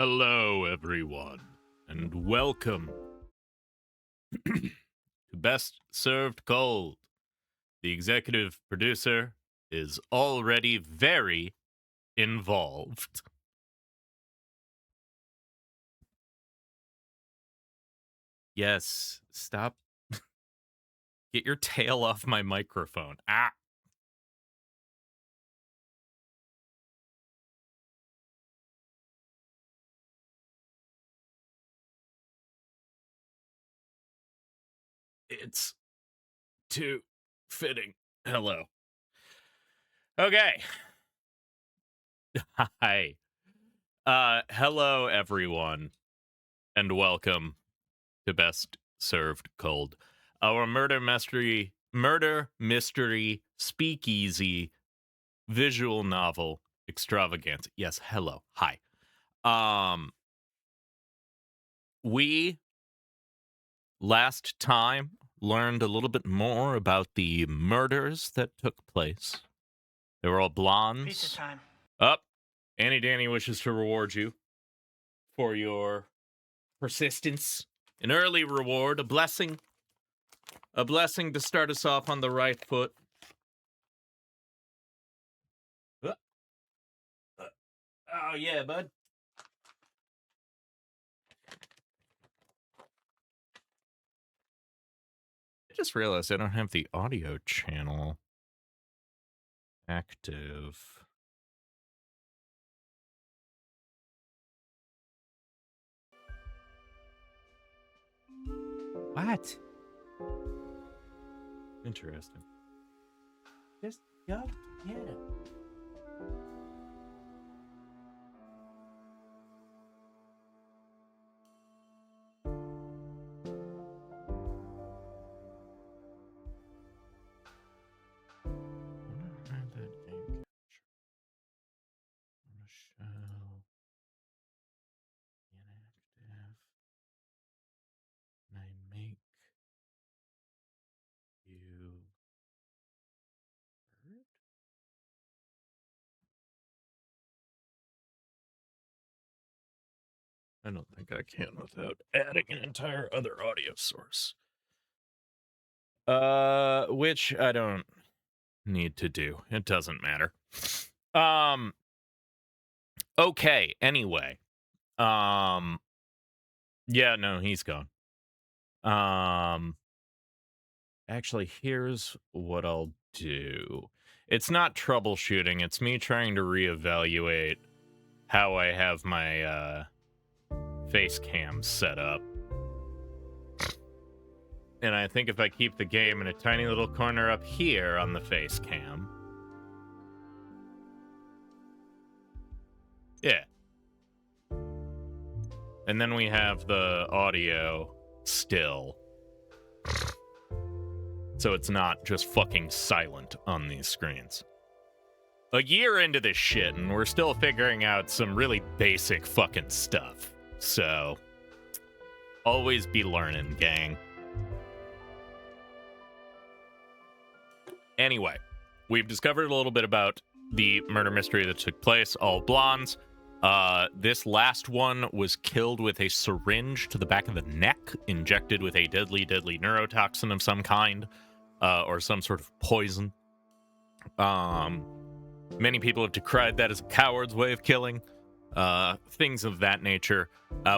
Hello, everyone, and welcome to Best Served Cold. The executive producer is already very involved. Yes, stop. Get your tail off my microphone. Ah! It's too fitting. Hello. Okay. Hi. Hello, everyone, and welcome to Best Served Cold, our murder mystery speakeasy visual novel extravaganza. Yes, hello. Hi. We last time learned a little bit more about the murders that took place. They were all Pizza blondes. time. Up. Annie Danny wishes to reward you for your persistence. An early reward, a blessing. A blessing to start us off on the right foot. Oh, yeah, bud. I just realized I don't have the audio channel active. What? Interesting. Just go get it. I don't think I can without adding an entire other audio source. Which I don't need to do. It doesn't matter. Okay, anyway. Yeah, no, he's gone. Actually, here's what I'll do. It's not troubleshooting, it's me trying to reevaluate how I have my face cam set up. And I think if I keep the game in a tiny little corner up here on the face cam. Yeah. And then we have the audio still. So it's not just fucking silent on these screens. A year into this shit, and we're still figuring out some really basic fucking stuff. So, always be learning, gang. Anyway, we've discovered a little bit about the murder mystery that took place. All blondes. This last one was killed with a syringe to the back of the neck, injected with a deadly neurotoxin of some kind, or some sort of poison. Many people have decried that as a coward's way of killing. Things of that nature.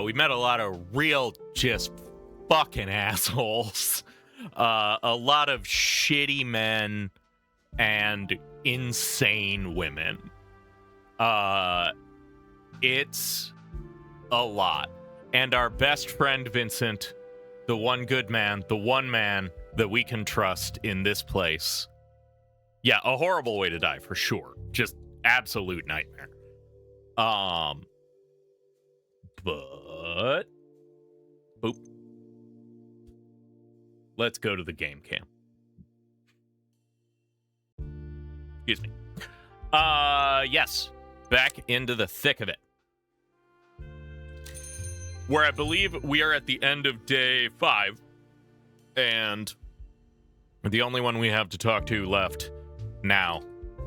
We met a lot of real just fucking assholes. A lot of shitty men and insane women. It's a lot. And our best friend Vincent, the one good man, the one man that we can trust in this place. Yeah, a horrible way to die for sure. Just absolute nightmare. But boop. Let's go to the game cam. Excuse me. Yes. Back into the thick of it. Where I believe we are at the end of day 5. And the only one we have to talk to left now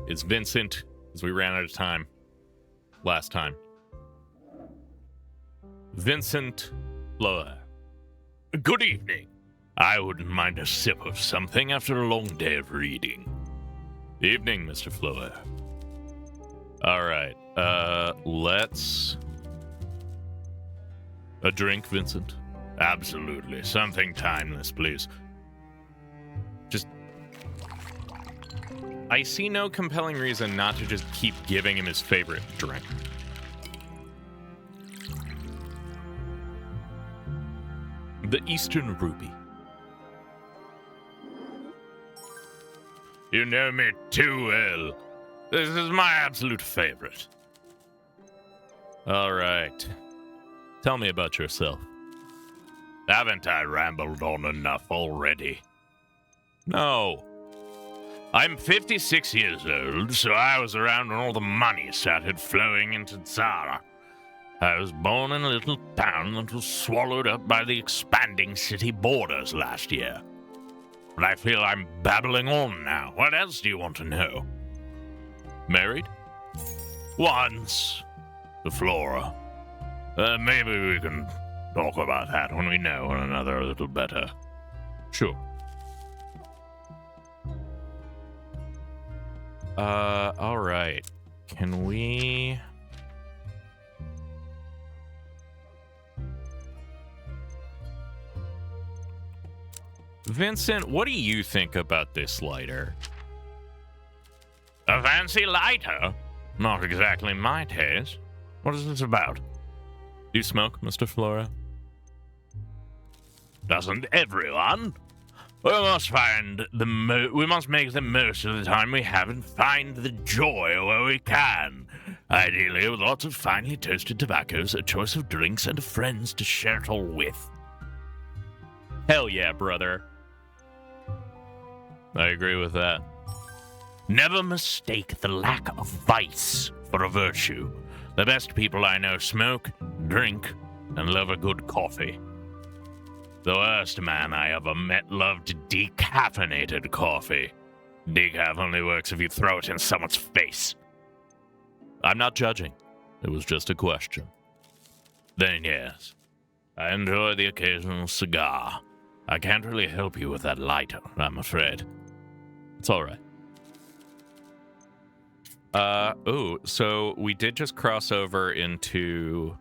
is Vincent, as we ran out of time last time. Vincent Lower. Good evening. I wouldn't mind a sip of something after a long day of reading. Evening, Mr. Flower. Alright, let's... A drink, Vincent? Absolutely. Something timeless, please. Just... I see no compelling reason not to just keep giving him his favorite drink. The Eastern Ruby. You know me too well. This is my absolute favorite. All right. Tell me about yourself. Haven't I rambled on enough already? No. I'm 56 years old, so I was around when all the money started flowing into Zara. I was born in a little town that was swallowed up by the expanding city borders last year. But I feel I'm babbling on now. What else do you want to know? Married? Once. To Flora. Maybe we can talk about that when we know one another a little better. Sure. Alright. Can we... Vincent, what do you think about this lighter? A fancy lighter? Not exactly my taste. What is this about? Do you smoke, Mr. Flora? Doesn't everyone? We must we must make the most of the time we have and find the joy where we can. Ideally, with lots of finely toasted tobaccos, a choice of drinks, and friends to share it all with. Hell yeah, brother. I agree with that. Never mistake the lack of vice for a virtue. The best people I know smoke, drink, and love a good coffee. The worst man I ever met loved decaffeinated coffee. Decaf only works if you throw it in someone's face. I'm not judging. It was just a question. Then yes, I enjoy the occasional cigar. I can't really help you with that lighter, I'm afraid. It's alright. So we did just cross over into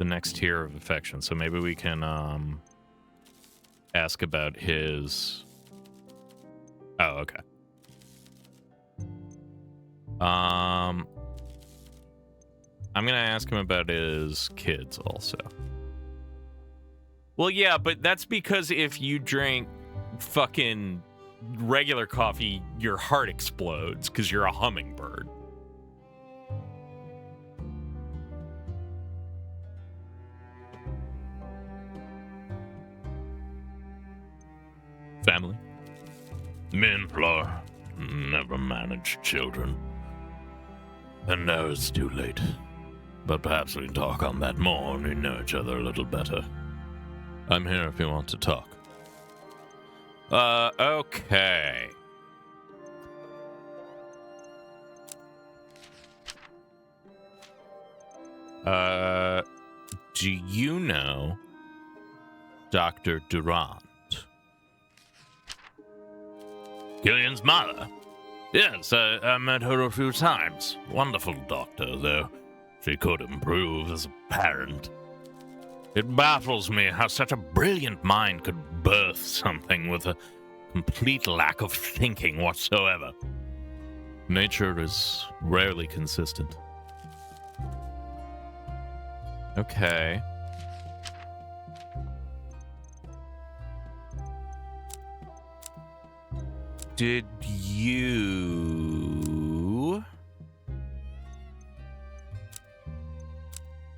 the next tier of affection, so maybe we can, ask about his... Oh, okay. I'm gonna ask him about his kids also. Well, yeah, but that's because if you drink fucking regular coffee, your heart explodes because you're a hummingbird. Family? Men, Flora, never managed children. And now it's too late. But perhaps we can talk on that more when we know each other a little better. I'm here if you want to talk. Okay. Do you know Dr. Durant? Gillian's mother? Yes, I met her a few times. Wonderful doctor, though she could improve as a parent. It baffles me how such a brilliant mind could birth something with a complete lack of thinking whatsoever. Nature is rarely consistent. Okay. Did you...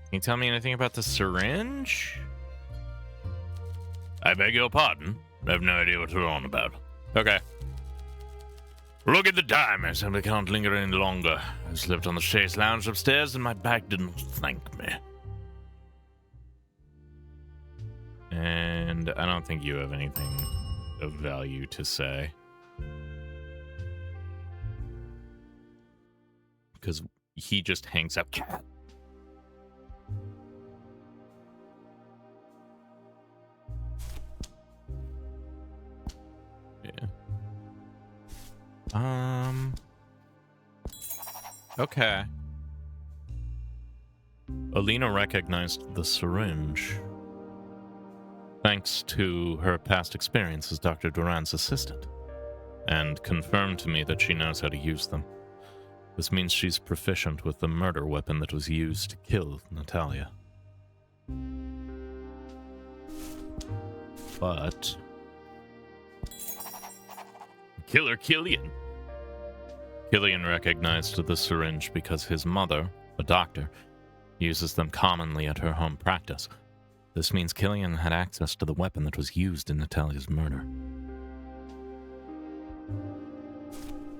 Can you tell me anything about the syringe? I beg your pardon. I have no idea what you're on about. Okay. Look at the time. I simply can't linger any longer. I slept on the chaise lounge upstairs and my back didn't thank me. And I don't think you have anything of value to say. Because he just hangs up. Okay. Alina recognized the syringe thanks to her past experience as Dr. Duran's assistant, and confirmed to me that she knows how to use them. This means she's proficient with the murder weapon that was used to kill Natalia. But Killer Killian. Killian recognized the syringe because his mother, a doctor, uses them commonly at her home practice. This means Killian had access to the weapon that was used in Natalia's murder.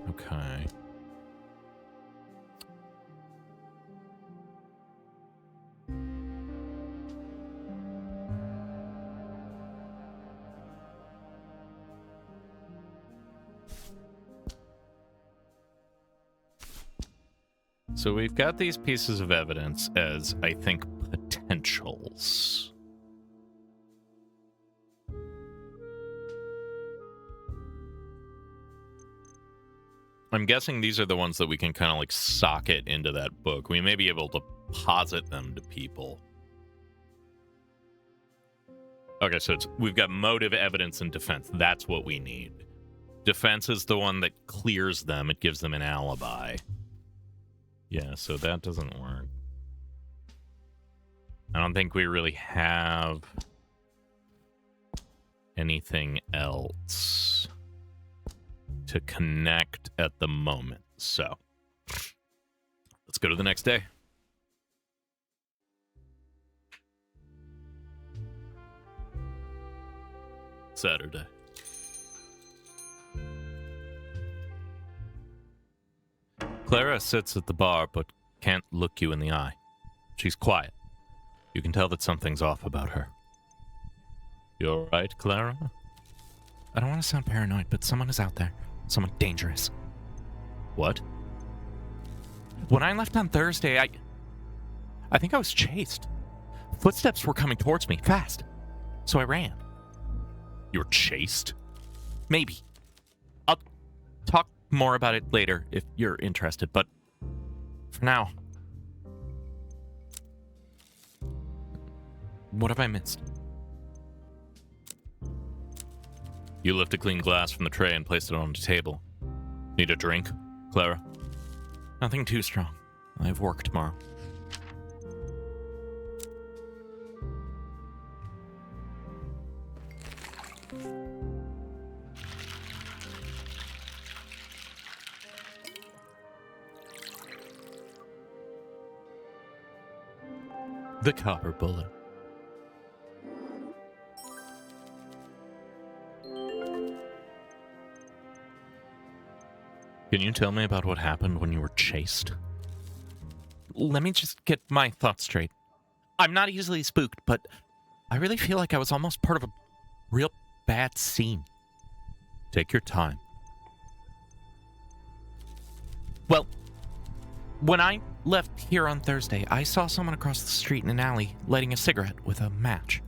Okay. So we've got these pieces of evidence as, I think, potentials. I'm guessing these are the ones that we can kind of like socket into that book. We may be able to posit them to people. Okay, so we've got motive, evidence, and defense. That's what we need. Defense is the one that clears them. It gives them an alibi. Yeah, so that doesn't work. I don't think we really have anything else to connect at the moment. So, let's go to the next day. Saturday. Clara sits at the bar but can't look you in the eye. She's quiet. You can tell that something's off about her. You all right, Clara? I don't want to sound paranoid, but someone is out there. Someone dangerous. What? When I left on Thursday, I think I was chased. Footsteps were coming towards me, fast. So I ran. You were chased? Maybe. I'll talk more about it later if you're interested, but for now... What have I missed? You lift a clean glass from the tray and placed it on the table. Need a drink, Clara? Nothing too strong. I have work tomorrow. The copper bullet. Can you tell me about what happened when you were chased? Let me just get my thoughts straight. I'm not easily spooked, but I really feel like I was almost part of a real bad scene. Take your time. Well, when I left here on Thursday, I saw someone across the street in an alley lighting a cigarette with a match.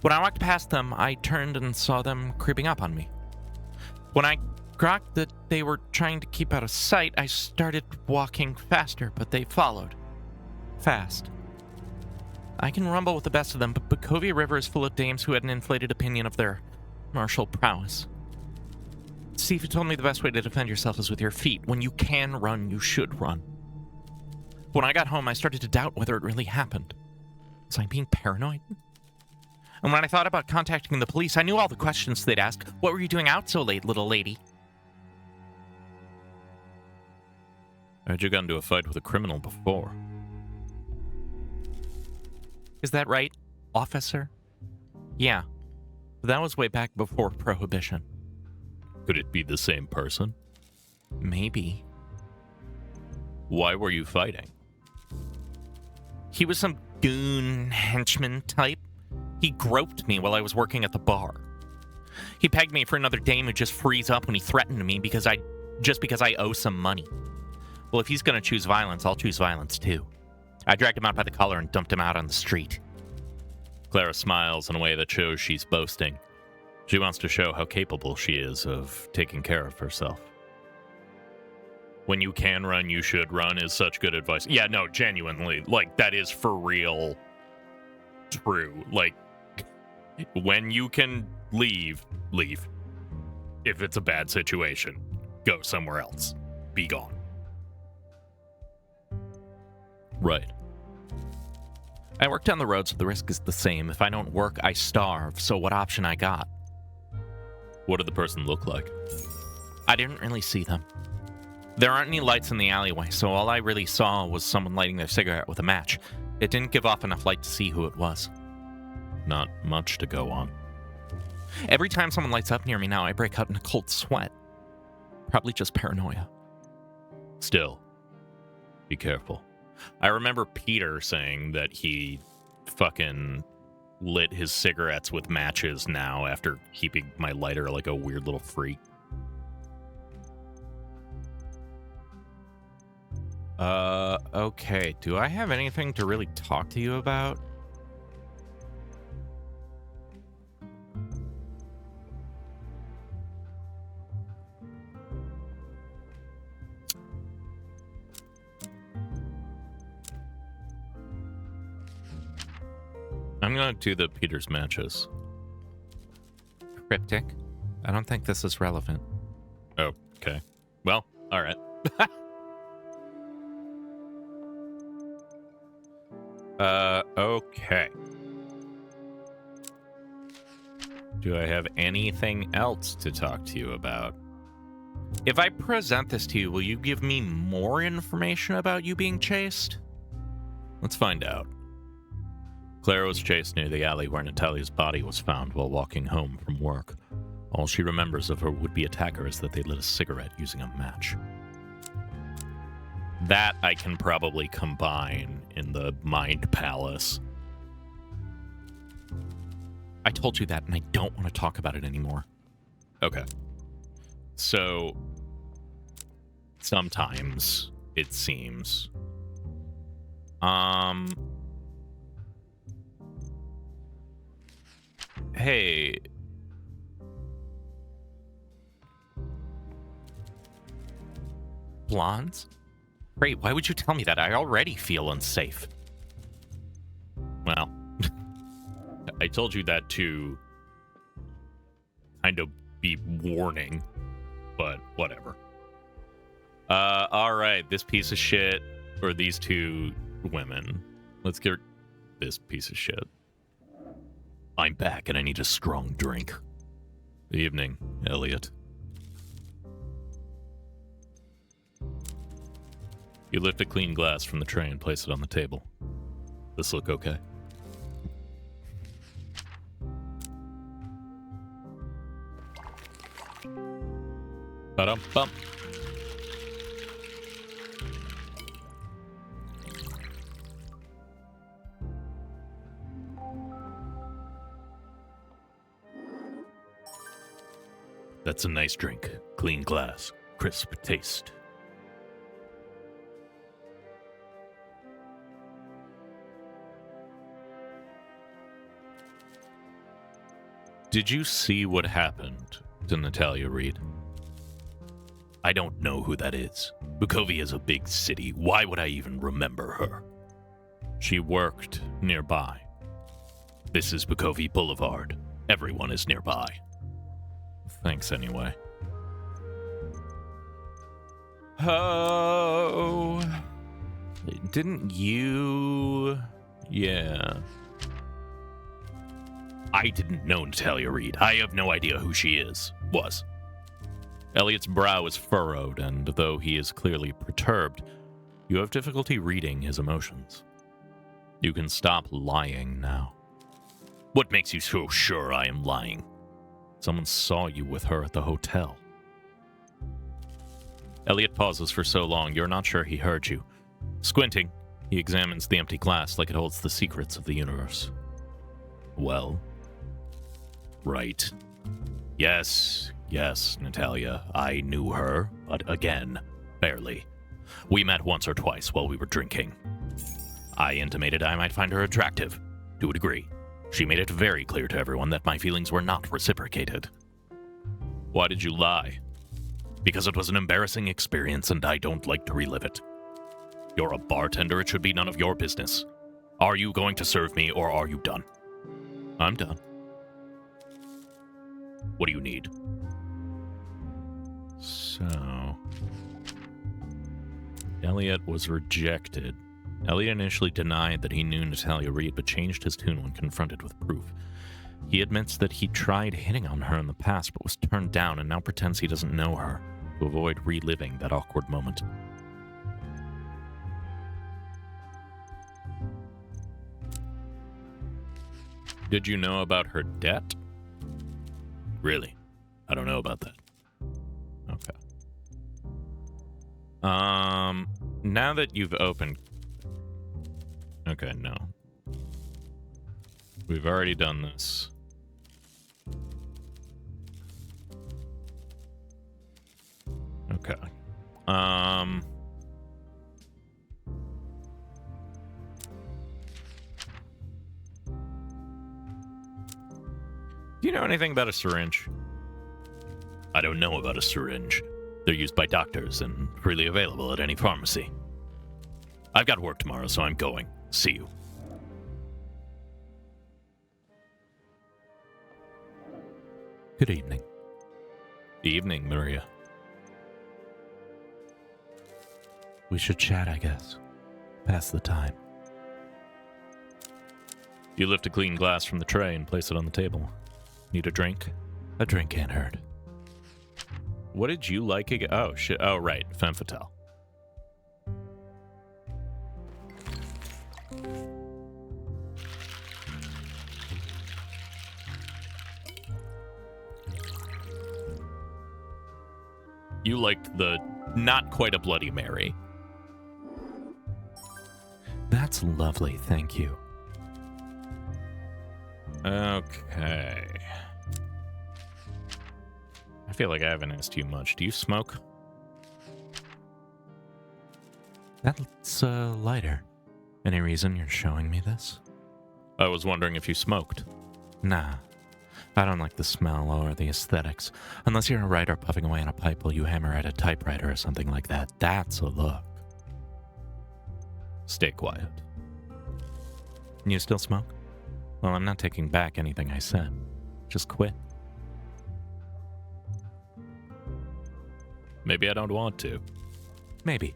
When I walked past them, I turned and saw them creeping up on me. When I grokked that they were trying to keep out of sight, I started walking faster, but they followed. Fast. I can rumble with the best of them, but Bakovia River is full of dames who had an inflated opinion of their martial prowess. Steve told me the best way to defend yourself is with your feet. When you can run, you should run. When I got home, I started to doubt whether it really happened. Was I being paranoid? And when I thought about contacting the police, I knew all the questions they'd ask. What were you doing out so late, little lady? I heard you got into a fight with a criminal before. Is that right, officer? Yeah. That was way back before Prohibition. Could it be the same person? Maybe. Why were you fighting? He was some goon henchman type. He groped me while I was working at the bar. He pegged me for another dame who just frees up when he threatened me because I owe some money. Well, if he's going to choose violence, I'll choose violence too. I dragged him out by the collar and dumped him out on the street. Clara smiles in a way that shows she's boasting. She wants to show how capable she is of taking care of herself. when you can run, you should run is such good advice. Yeah, no, genuinely. Like, that is for real true. Like, when you can leave. If it's a bad situation, go somewhere else. Be gone. Right. I work down the road, so the risk is the same. If I don't work, I starve, so what option I got? What did the person look like? I didn't really see them. There aren't any lights in the alleyway, so all I really saw was someone lighting their cigarette with a match. It didn't give off enough light to see who it was. Not much to go on. Every time someone lights up near me now, I break out in a cold sweat. Probably just paranoia. Still, be careful. I remember Peter saying that he fucking lit his cigarettes with matches now after keeping my lighter like a weird little freak. Okay. Do I have anything to really talk to you about? I'm gonna do the Peter's matches. Cryptic? I don't think this is relevant. Oh, okay. Well, all right. Okay. Do I have anything else to talk to you about? If I present this to you, will you give me more information about you being chased? Let's find out. Clara was chased near the alley where Natalia's body was found while walking home from work. All she remembers of her would-be attacker is that they lit a cigarette using a match. That I can probably combine in the Mind Palace. I told you that, and I don't want to talk about it anymore. Okay. So, sometimes, it seems. Hey. Blondes? Great, why would you tell me that? I already feel unsafe. Well, I told you that to kind of be warning, but whatever. All right, this piece of shit, or these two women. Let's get this piece of shit. I'm back and I need a strong drink. Good evening, Elliot. You lift a clean glass from the tray and place it on the table. This look okay? Ba-dum-bum. That's a nice drink. Clean glass. Crisp taste. Did you see what happened to Natalia Reed? I don't know who that is. Bukovia is a big city. Why would I even remember her? She worked nearby. This is Bukovia Boulevard. Everyone is nearby. Thanks anyway. Oh. Didn't you... Yeah. I didn't know Natalia Reed. I have no idea who she was. Elliot's brow is furrowed, and though he is clearly perturbed, you have difficulty reading his emotions. You can stop lying now. What makes you so sure I am lying? Someone saw you with her at the hotel. Elliot pauses for so long, you're not sure he heard you. Squinting, he examines the empty glass like it holds the secrets of the universe. Well... Right. Yes, Natalia. I knew her, but again, barely. We met once or twice while we were drinking. I intimated I might find her attractive, to a degree. She made it very clear to everyone that my feelings were not reciprocated. Why did you lie? Because it was an embarrassing experience and I don't like to relive it. You're a bartender, it should be none of your business. Are you going to serve me or are you done? I'm done. What do you need? So... Elliot was rejected. Elliot initially denied that he knew Natalia Reed, but changed his tune when confronted with proof. He admits that he tried hitting on her in the past, but was turned down, and now pretends he doesn't know her, to avoid reliving that awkward moment. Did you know about her debt? Really? I don't know about that. Okay. Now that you've opened... Okay, no. We've already done this. Okay. Do you know anything about a syringe? I don't know about a syringe. They're used by doctors and freely available at any pharmacy. I've got work tomorrow, so I'm going. See you. Good evening. Evening, Maria. We should chat, I guess. Pass the time. You lift a clean glass from the tray and place it on the table. Need a drink? A drink can't hurt. What did you like again? Oh, shit. Oh, right. Femme fatale. You liked the not quite a Bloody Mary. That's lovely, thank you. Okay. I feel like I haven't asked you much. Do you smoke? That's a lighter. Any reason you're showing me this? I was wondering if you smoked. Nah. I don't like the smell or the aesthetics. Unless you're a writer puffing away on a pipe while you hammer at a typewriter or something like that. That's a look. Stay quiet. You still smoke? Well, I'm not taking back anything I said. Just quit. Maybe I don't want to. Maybe.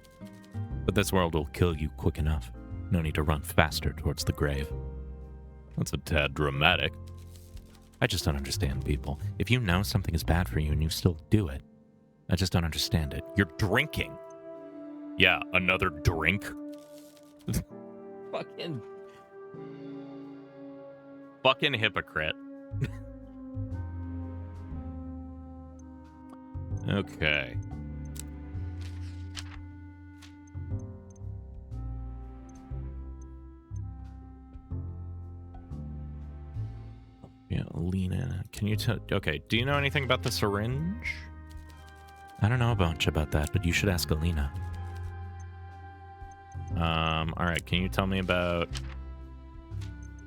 But this world will kill you quick enough. No need to run faster towards the grave. That's a tad dramatic. I just don't understand people. If you know something is bad for you and you still do it, I just don't understand it. You're drinking. Yeah, another drink? Fucking hypocrite. Okay. Yeah, Lena, can you tell... Okay, do you know anything about the syringe? I don't know a bunch about that, but you should ask Alina. Alright, can you tell me about...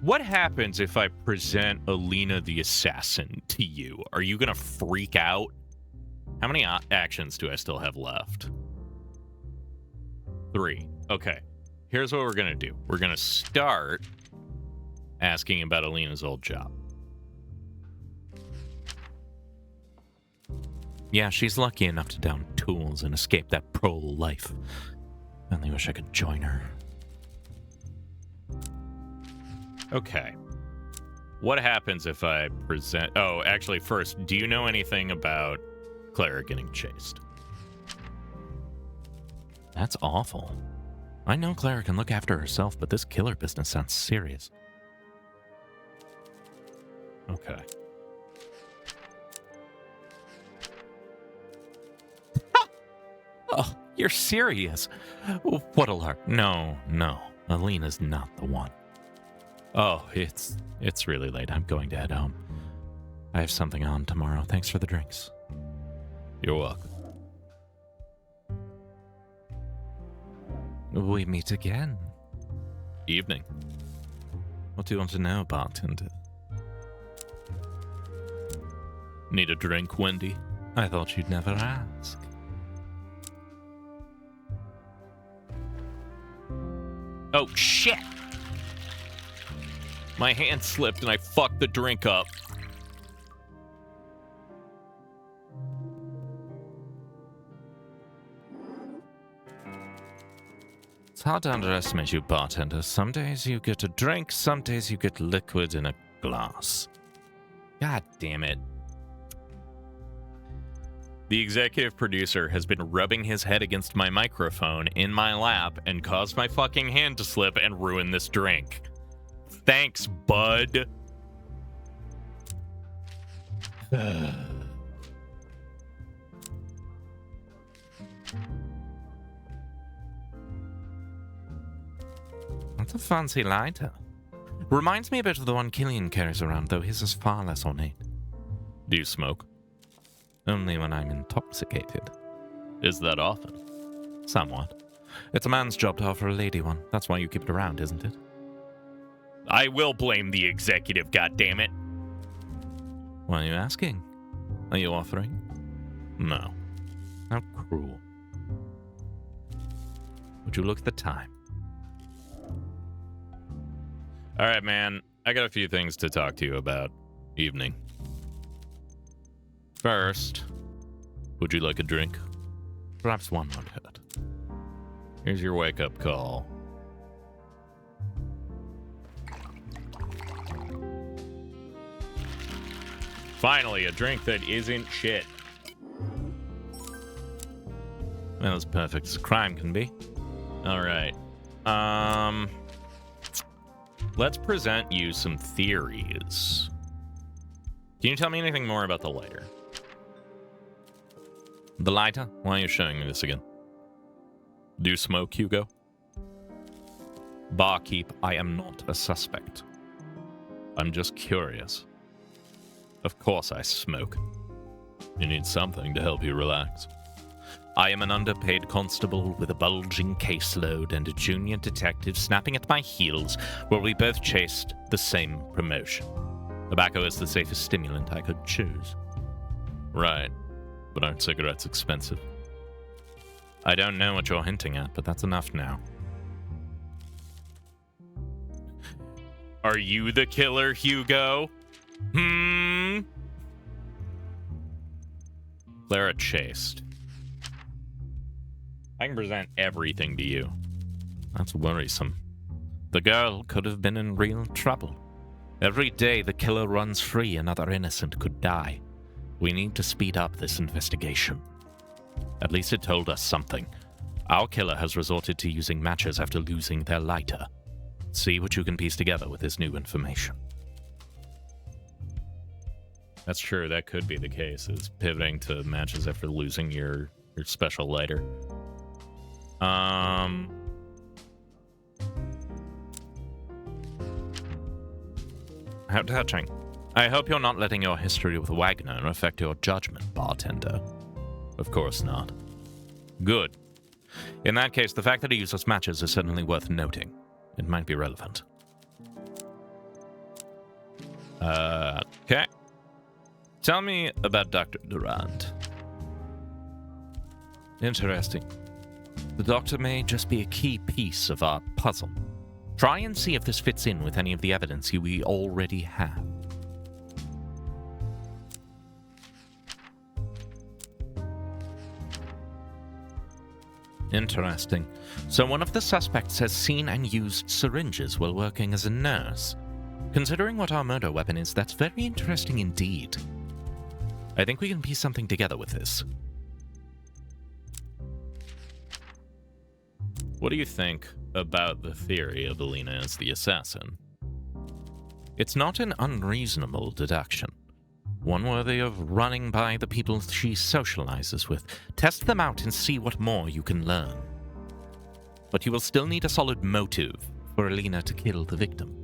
What happens if I present Alina the assassin to you? Are you gonna freak out? How many actions do I still have left? 3. Okay, here's what we're gonna do. We're gonna start asking about Alina's old job. Yeah, she's lucky enough to down tools and escape that pro-life. I only wish I could join her. Okay. What happens if I present... Oh, actually, first, do you know anything about Clara getting chased? That's awful. I know Clara can look after herself, but this killer business sounds serious. Okay. Oh, you're serious? What a lark. No. Alina's not the one. Oh, it's really late. I'm going to head home. I have something on tomorrow. Thanks for the drinks. You're welcome. We meet again. Evening. What do you want to know, bartender? Need a drink, Wendy? I thought you'd never ask. Oh, shit! My hand slipped and I fucked the drink up. It's hard to underestimate you, bartender. Some days you get a drink, some days you get liquid in a glass. God damn it. The executive producer has been rubbing his head against my microphone in my lap and caused my fucking hand to slip and ruin this drink. Thanks, bud. That's a fancy lighter. Reminds me a bit of the one Killian carries around, though his is far less ornate. Do you smoke? Only when I'm intoxicated. Is that often? Somewhat. It's a man's job to offer a lady one. That's why you keep it around, isn't it? I will blame the executive, goddammit. Why are you asking? Are you offering? No. How cruel. Would you look at the time? All right, man. I got a few things to talk to you about. Evening. First, would you like a drink? Perhaps one won't hurt. Here's your wake-up call. Finally, a drink that isn't shit. Well, as perfect as a crime can be. All right. Let's present you some theories. Can you tell me anything more about the lighter? The lighter? Why are you showing me this again? Do you smoke, Hugo? Barkeep, I am not a suspect. I'm just curious. Of course I smoke. You need something to help you relax. I am an underpaid constable with a bulging caseload and a junior detective snapping at my heels where we both chased the same promotion. Tobacco is the safest stimulant I could choose. Right. But aren't cigarettes expensive? I don't know what you're hinting at, but that's enough now. Are you the killer, Hugo? Clara chased. I can present everything to you. That's worrisome. The girl could have been in real trouble. Every day the killer runs free, another innocent could die. We need to speed up this investigation. At least it told us something. Our killer has resorted to using matches after losing their lighter. See what you can piece together with this new information. That's true, that could be the case, is pivoting to matches after losing your special lighter. How touching. I hope you're not letting your history with Wagner affect your judgment, bartender. Of course not. Good. In that case, the fact that he uses matches is certainly worth noting. It might be relevant. Okay. Tell me about Dr. Durant. Interesting. The doctor may just be a key piece of our puzzle. Try and see if this fits in with any of the evidence we already have. Interesting. So one of the suspects has seen and used syringes while working as a nurse. Considering what our murder weapon is, that's very interesting indeed. I think we can piece something together with this. What do you think about the theory of Alina as the assassin? It's not an unreasonable deduction. One worthy of running by the people she socializes with. Test them out and see what more you can learn. But you will still need a solid motive for Alina to kill the victim.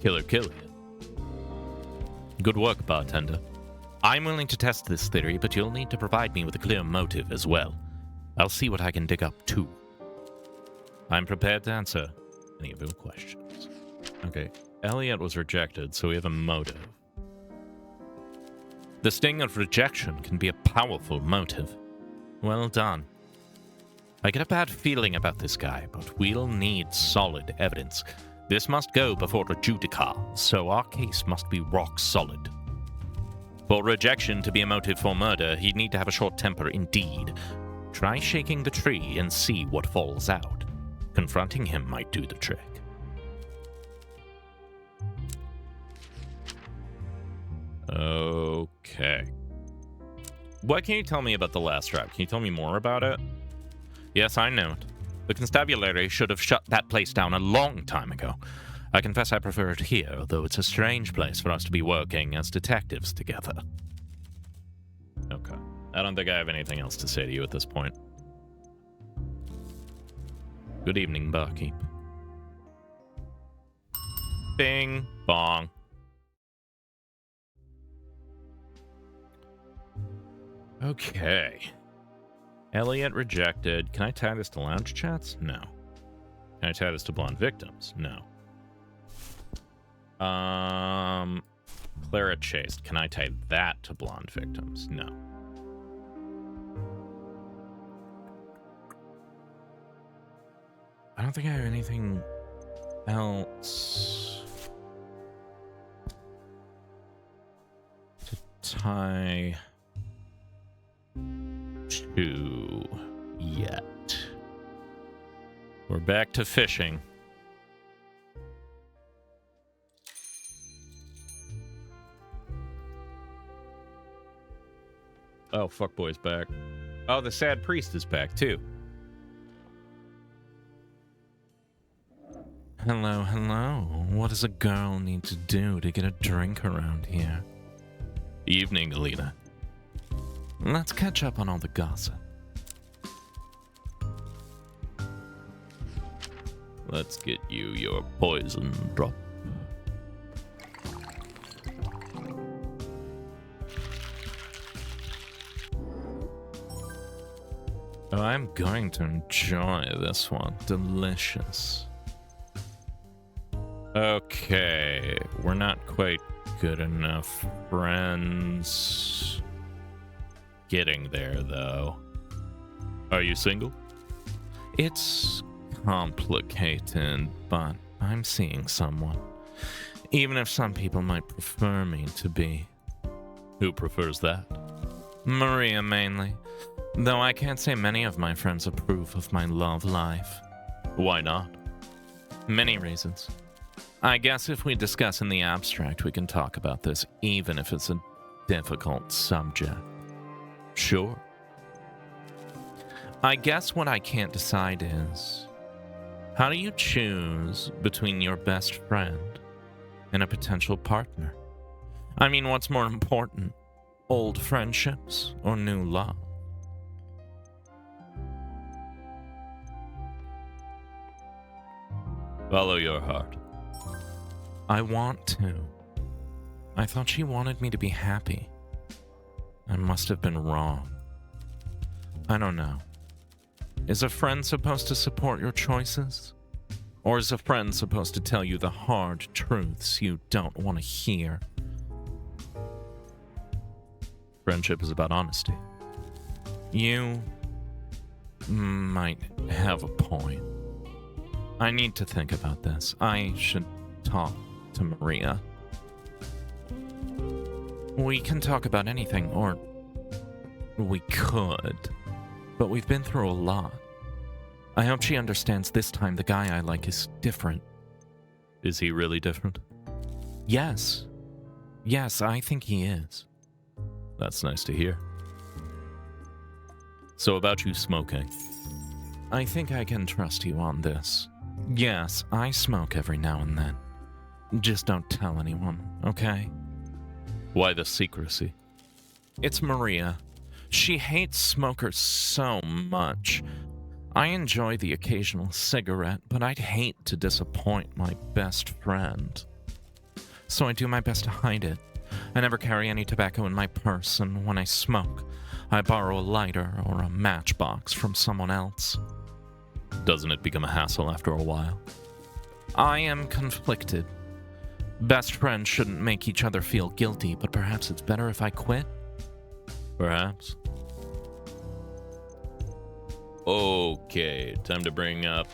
Killer Killian. Good work, bartender. I'm willing to test this theory, but you'll need to provide me with a clear motive as well. I'll see what I can dig up, too. I'm prepared to answer any of your questions. Okay, Elliot was rejected, so we have a motive. The sting of rejection can be a powerful motive. Well done. I get a bad feeling about this guy, but we'll need solid evidence. This must go before a judicar, so our case must be rock solid. For rejection to be a motive for murder, he'd need to have a short temper indeed. Try shaking the tree and see what falls out. Confronting him might do the trick. Okay. What can you tell me about the last trap? Can you tell me more about it? Yes, I know it. The constabulary should have shut that place down a long time ago. I confess I prefer it here, though it's a strange place for us to be working as detectives together. Okay. I don't think I have anything else to say to you at this point. Good evening, barkeep. Bing bong. Okay. Elliot rejected. Can I tie this to lounge chats? No. Can I tie this to blonde victims? No. Clara chased. Can I tie that to blonde victims? No. I don't think I have anything else to tie to yet. We're back to fishing. Oh, fuckboy's back. Oh, the sad priest is back, too. Hello, hello. What does a girl need to do to get a drink around here? Evening, Alina. Let's catch up on all the gossip. Let's get you your poison drop. Oh, I'm going to enjoy this one. Delicious. Okay, we're not quite good enough friends. Getting there, though. Are you single? It's complicated, but I'm seeing someone. Even if some people might prefer me to be. Who prefers that? Maria, mainly. Though I can't say many of my friends approve of my love life. Why not? Many reasons. I guess if we discuss in the abstract, we can talk about this, even if it's a difficult subject. Sure. I guess what I can't decide is, how do you choose between your best friend and a potential partner? I mean, what's more important, old friendships or new love? Follow your heart. I want to. I thought she wanted me to be happy. I must have been wrong. I don't know. Is a friend supposed to support your choices? Or is a friend supposed to tell you the hard truths you don't want to hear? Friendship is about honesty. You might have a point. I need to think about this. I should talk to Maria. We can talk about anything, or we could, but we've been through a lot. I hope she understands this time the guy I like is different. Is he really different? Yes. Yes, I think he is. That's nice to hear. So about you smoking. I think I can trust you on this. Yes, I smoke every now and then. Just don't tell anyone, okay? Why the secrecy? It's Maria. She hates smokers so much. I enjoy the occasional cigarette, but I'd hate to disappoint my best friend. So I do my best to hide it. I never carry any tobacco in my purse, and when I smoke, I borrow a lighter or a matchbox from someone else. Doesn't it become a hassle after a while? I am conflicted. Best friends shouldn't make each other feel guilty, but perhaps it's better if I quit? Perhaps. Okay, time to bring up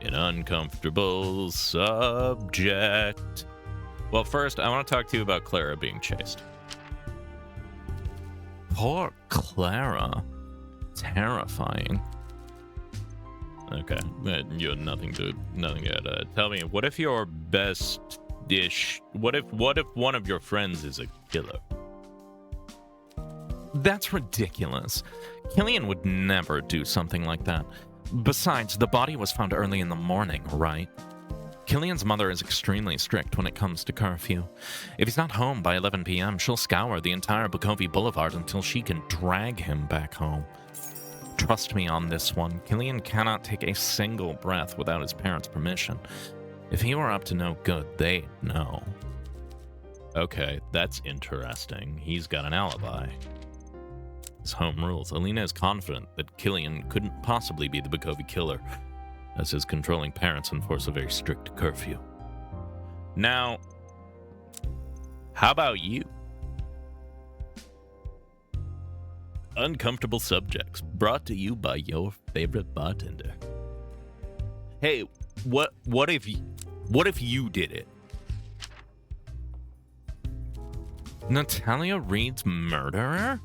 an uncomfortable subject. Well, first, I want to talk to you about Clara being chased. Poor Clara. Terrifying. Okay, you had nothing to tell me. What if your best dish? What if one of your friends is a killer? That's ridiculous. Killian would never do something like that. Besides, the body was found early in the morning, right? Killian's mother is extremely strict when it comes to curfew. If he's not home by 11 p.m., she'll scour the entire Bukovi Boulevard until she can drag him back home. Trust me on this one, Killian cannot take a single breath without his parents' permission. If he were up to no good, they'd know. Okay, that's interesting. He's got an alibi. His home rules. Alina is confident that Killian couldn't possibly be the Bukovi killer, as his controlling parents enforce a very strict curfew. Now, how about you? Uncomfortable subjects, brought to you by your favorite bartender. Hey, what if you did it? Natalia Reed's murderer?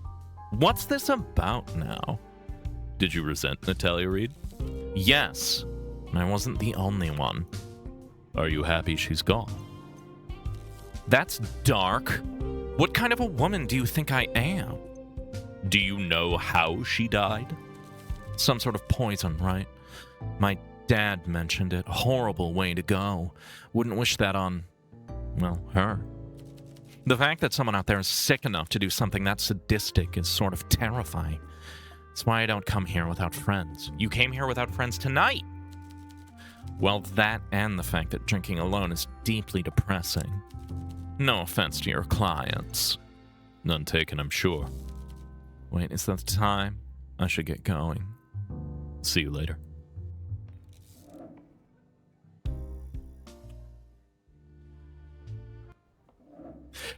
What's this about now? Did you resent Natalia Reed? Yes. I wasn't the only one. Are you happy she's gone? That's dark. What kind of a woman do you think I am? Do you know how she died? Some sort of poison, right? My dad mentioned it. Horrible way to go. Wouldn't wish that on, well, her. The fact that someone out there is sick enough to do something that sadistic is sort of terrifying. That's why I don't come here without friends. You came here without friends tonight. Well, that and the fact that drinking alone is deeply depressing. No offense to your clients. None taken, I'm sure. Wait, is that the time? I should get going. See you later.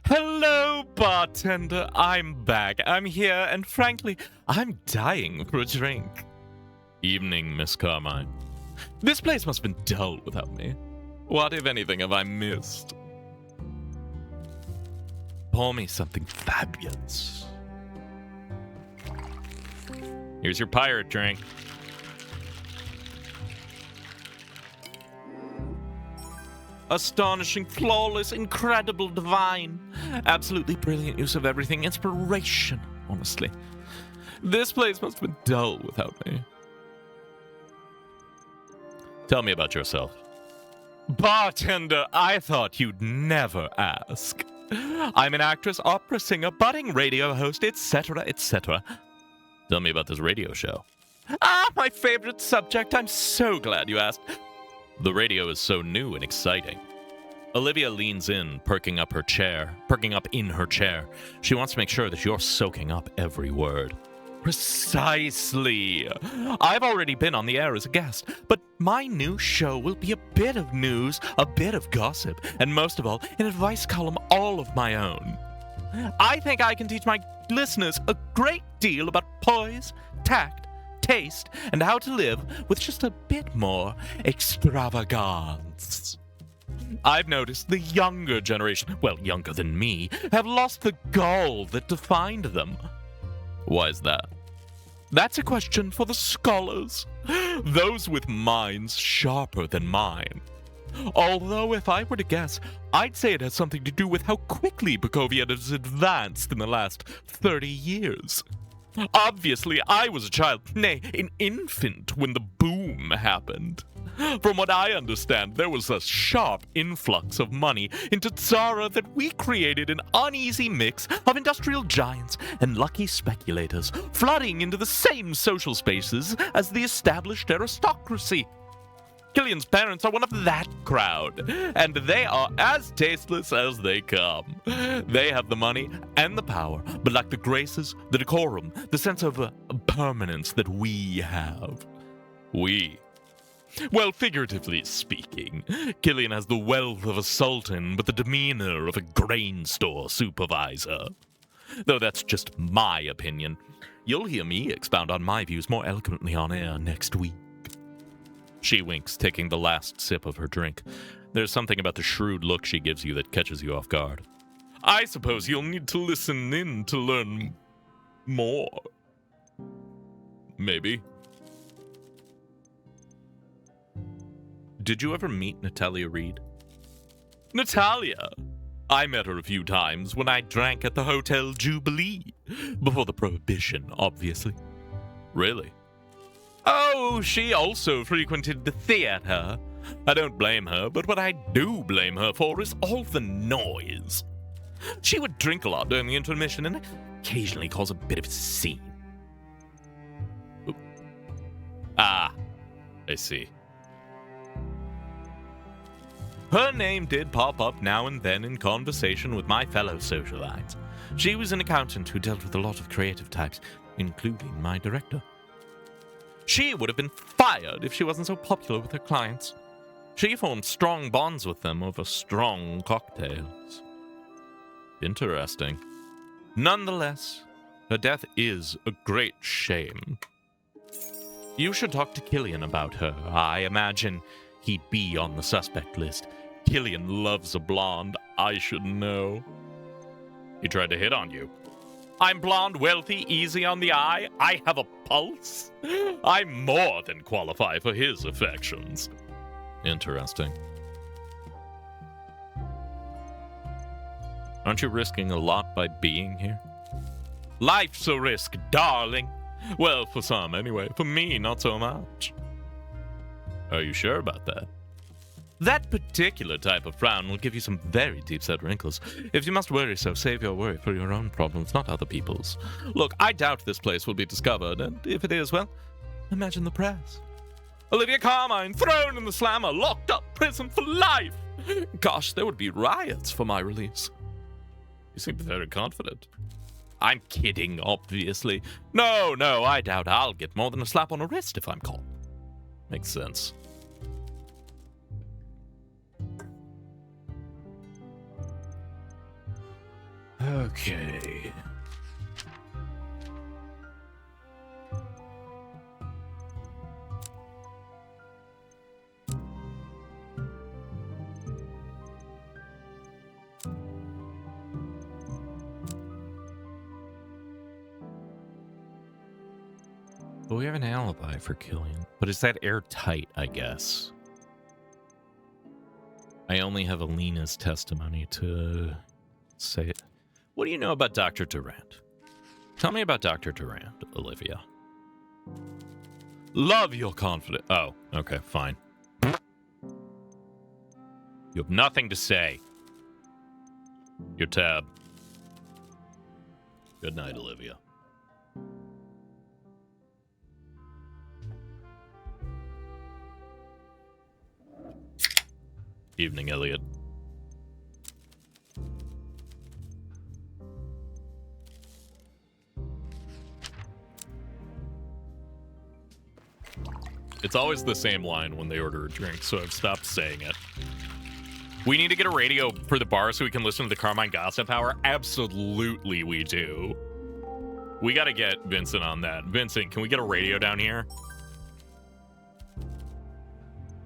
Hello, bartender. I'm back. I'm here, and frankly, I'm dying for a drink. Evening, Miss Carmine. This place must have been dull without me. What, if anything, have I missed? Pour me something fabulous. Here's your pirate drink. Astonishing, flawless, incredible, divine. Absolutely brilliant use of everything. Inspiration, honestly. This place must have been dull without me. Tell me about yourself. Bartender, I thought you'd never ask. I'm an actress, opera singer, budding radio host, etc., etc. Tell me about this radio show. Ah, my favorite subject. I'm so glad you asked. The radio is so new and exciting. Olivia leans in, perking up in her chair. She wants to make sure that you're soaking up every word. Precisely. I've already been on the air as a guest, but my new show will be a bit of news, a bit of gossip, and most of all, an advice column all of my own. I think I can teach my listeners a great deal about poise, tact, taste, and how to live with just a bit more extravagance. I've noticed the younger generation, well, younger than me, have lost the gall that defined them. Why is that? That's a question for the scholars, those with minds sharper than mine. Although, if I were to guess, I'd say it has something to do with how quickly Bukovia has advanced in the last 30 years. Obviously, I was a child, nay, an infant, when the boom happened. From what I understand, there was a sharp influx of money into Tsara that we created an uneasy mix of industrial giants and lucky speculators flooding into the same social spaces as the established aristocracy. Killian's parents are one of that crowd, and they are as tasteless as they come. They have the money and the power, but lack the graces, the decorum, the sense of permanence that we have. We? Well, figuratively speaking, Killian has the wealth of a sultan but the demeanor of a grain store supervisor. Though that's just my opinion. You'll hear me expound on my views more eloquently on air next week. She winks, taking the last sip of her drink. There's something about the shrewd look she gives you that catches you off guard. I suppose you'll need to listen in to learn more. Maybe. Did you ever meet Natalia Reed? Natalia? I met her a few times when I drank at the Hotel Jubilee. Before the Prohibition, obviously. Really? Oh, she also frequented the theater. I don't blame her, but what I do blame her for is all the noise. She would drink a lot during the intermission and occasionally cause a bit of a scene. Oop. Ah, I see. Her name did pop up now and then in conversation with my fellow socialites. She was an accountant who dealt with a lot of creative types, including my director. She would have been fired if she wasn't so popular with her clients. She formed strong bonds with them over strong cocktails. Interesting. Nonetheless, her death is a great shame. You should talk to Killian about her. I imagine he'd be on the suspect list. Killian loves a blonde. I should know. He tried to hit on you. I'm blonde, wealthy, easy on the eye. I have a pulse. I more than qualify for his affections. Interesting. Aren't you risking a lot by being here? Life's a risk, darling. Well, for some anyway. For me, not so much. Are you sure about that? That particular type of frown will give you some very deep-set wrinkles. If you must worry so, save your worry for your own problems, not other people's. Look, I doubt this place will be discovered, and if it is, well, imagine the press. Olivia Carmine, thrown in the slammer, locked up, prison for life! Gosh, there would be riots for my release. You seem very confident. I'm kidding, obviously. No, I doubt I'll get more than a slap on the wrist if I'm caught. Makes sense. Okay. Well, we have an alibi for Killian, but is that airtight, I guess? I only have Alina's testimony to say it. What do you know about Dr. Durant? Tell me about Dr. Durant, Olivia. Love your confidence. Oh, okay, fine. You have nothing to say. Your tab. Good night, Olivia. Evening, Elliot. It's always the same line when they order a drink, so I've stopped saying it. We need to get a radio for the bar so we can listen to the Carmine Gossip Hour. Absolutely we do. We gotta get Vincent on that. Vincent, can we get a radio down here?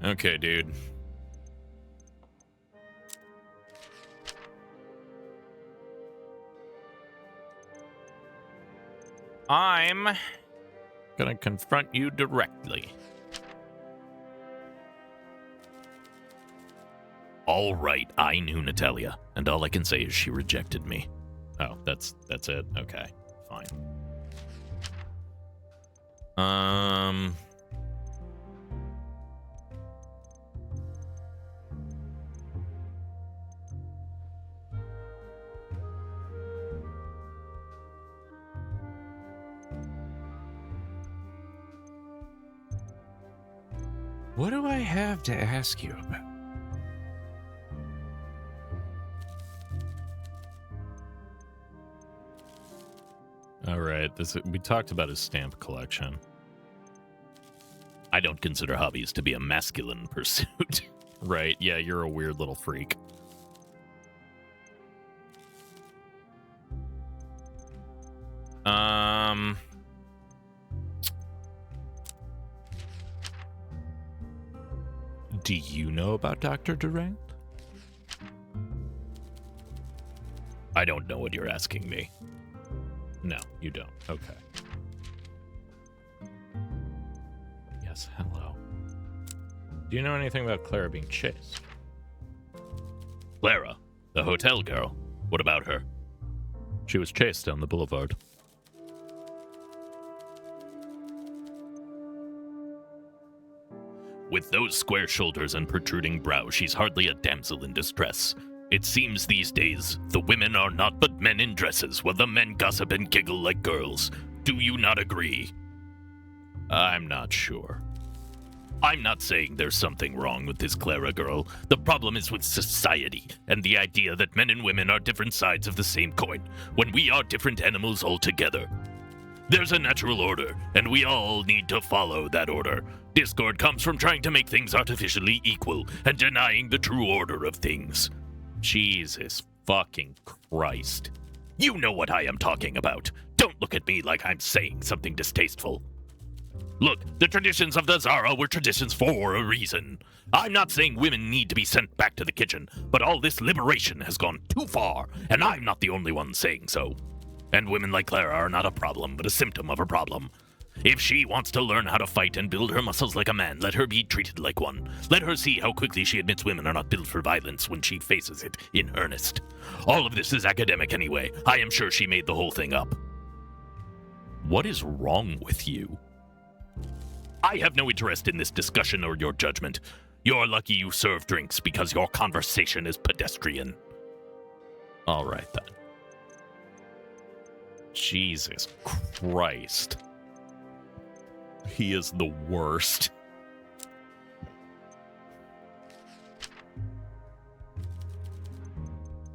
Okay, dude. I'm gonna confront you directly. All right, I knew Natalia, and all I can say is she rejected me. Oh, that's it? Okay, fine. What do I have to ask you about? All right, we talked about his stamp collection. I don't consider hobbies to be a masculine pursuit. Right, yeah, you're a weird little freak. Do you know about Dr. Durant? I don't know what you're asking me. No, you don't. Okay. Yes, hello. Do you know anything about Clara being chased? Clara? The hotel girl? What about her? She was chased down the boulevard. With those square shoulders and protruding brow, she's hardly a damsel in distress. It seems these days, the women are not but men in dresses, while the men gossip and giggle like girls. Do you not agree? I'm not sure. I'm not saying there's something wrong with this Clara girl. The problem is with society, and the idea that men and women are different sides of the same coin, when we are different animals altogether. There's a natural order, and we all need to follow that order. Discord comes from trying to make things artificially equal, and denying the true order of things. Jesus fucking Christ. You know what I am talking about. Don't look at me like I'm saying something distasteful. Look, the traditions of the Zara were traditions for a reason. I'm not saying women need to be sent back to the kitchen, but all this liberation has gone too far, and I'm not the only one saying so. And women like Clara are not a problem, but a symptom of a problem. If she wants to learn how to fight and build her muscles like a man, let her be treated like one. Let her see how quickly she admits women are not built for violence when she faces it in earnest. All of this is academic anyway. I am sure she made the whole thing up. What is wrong with you? I have no interest in this discussion or your judgment. You're lucky you serve drinks because your conversation is pedestrian. All right, then. Jesus Christ. He is the worst.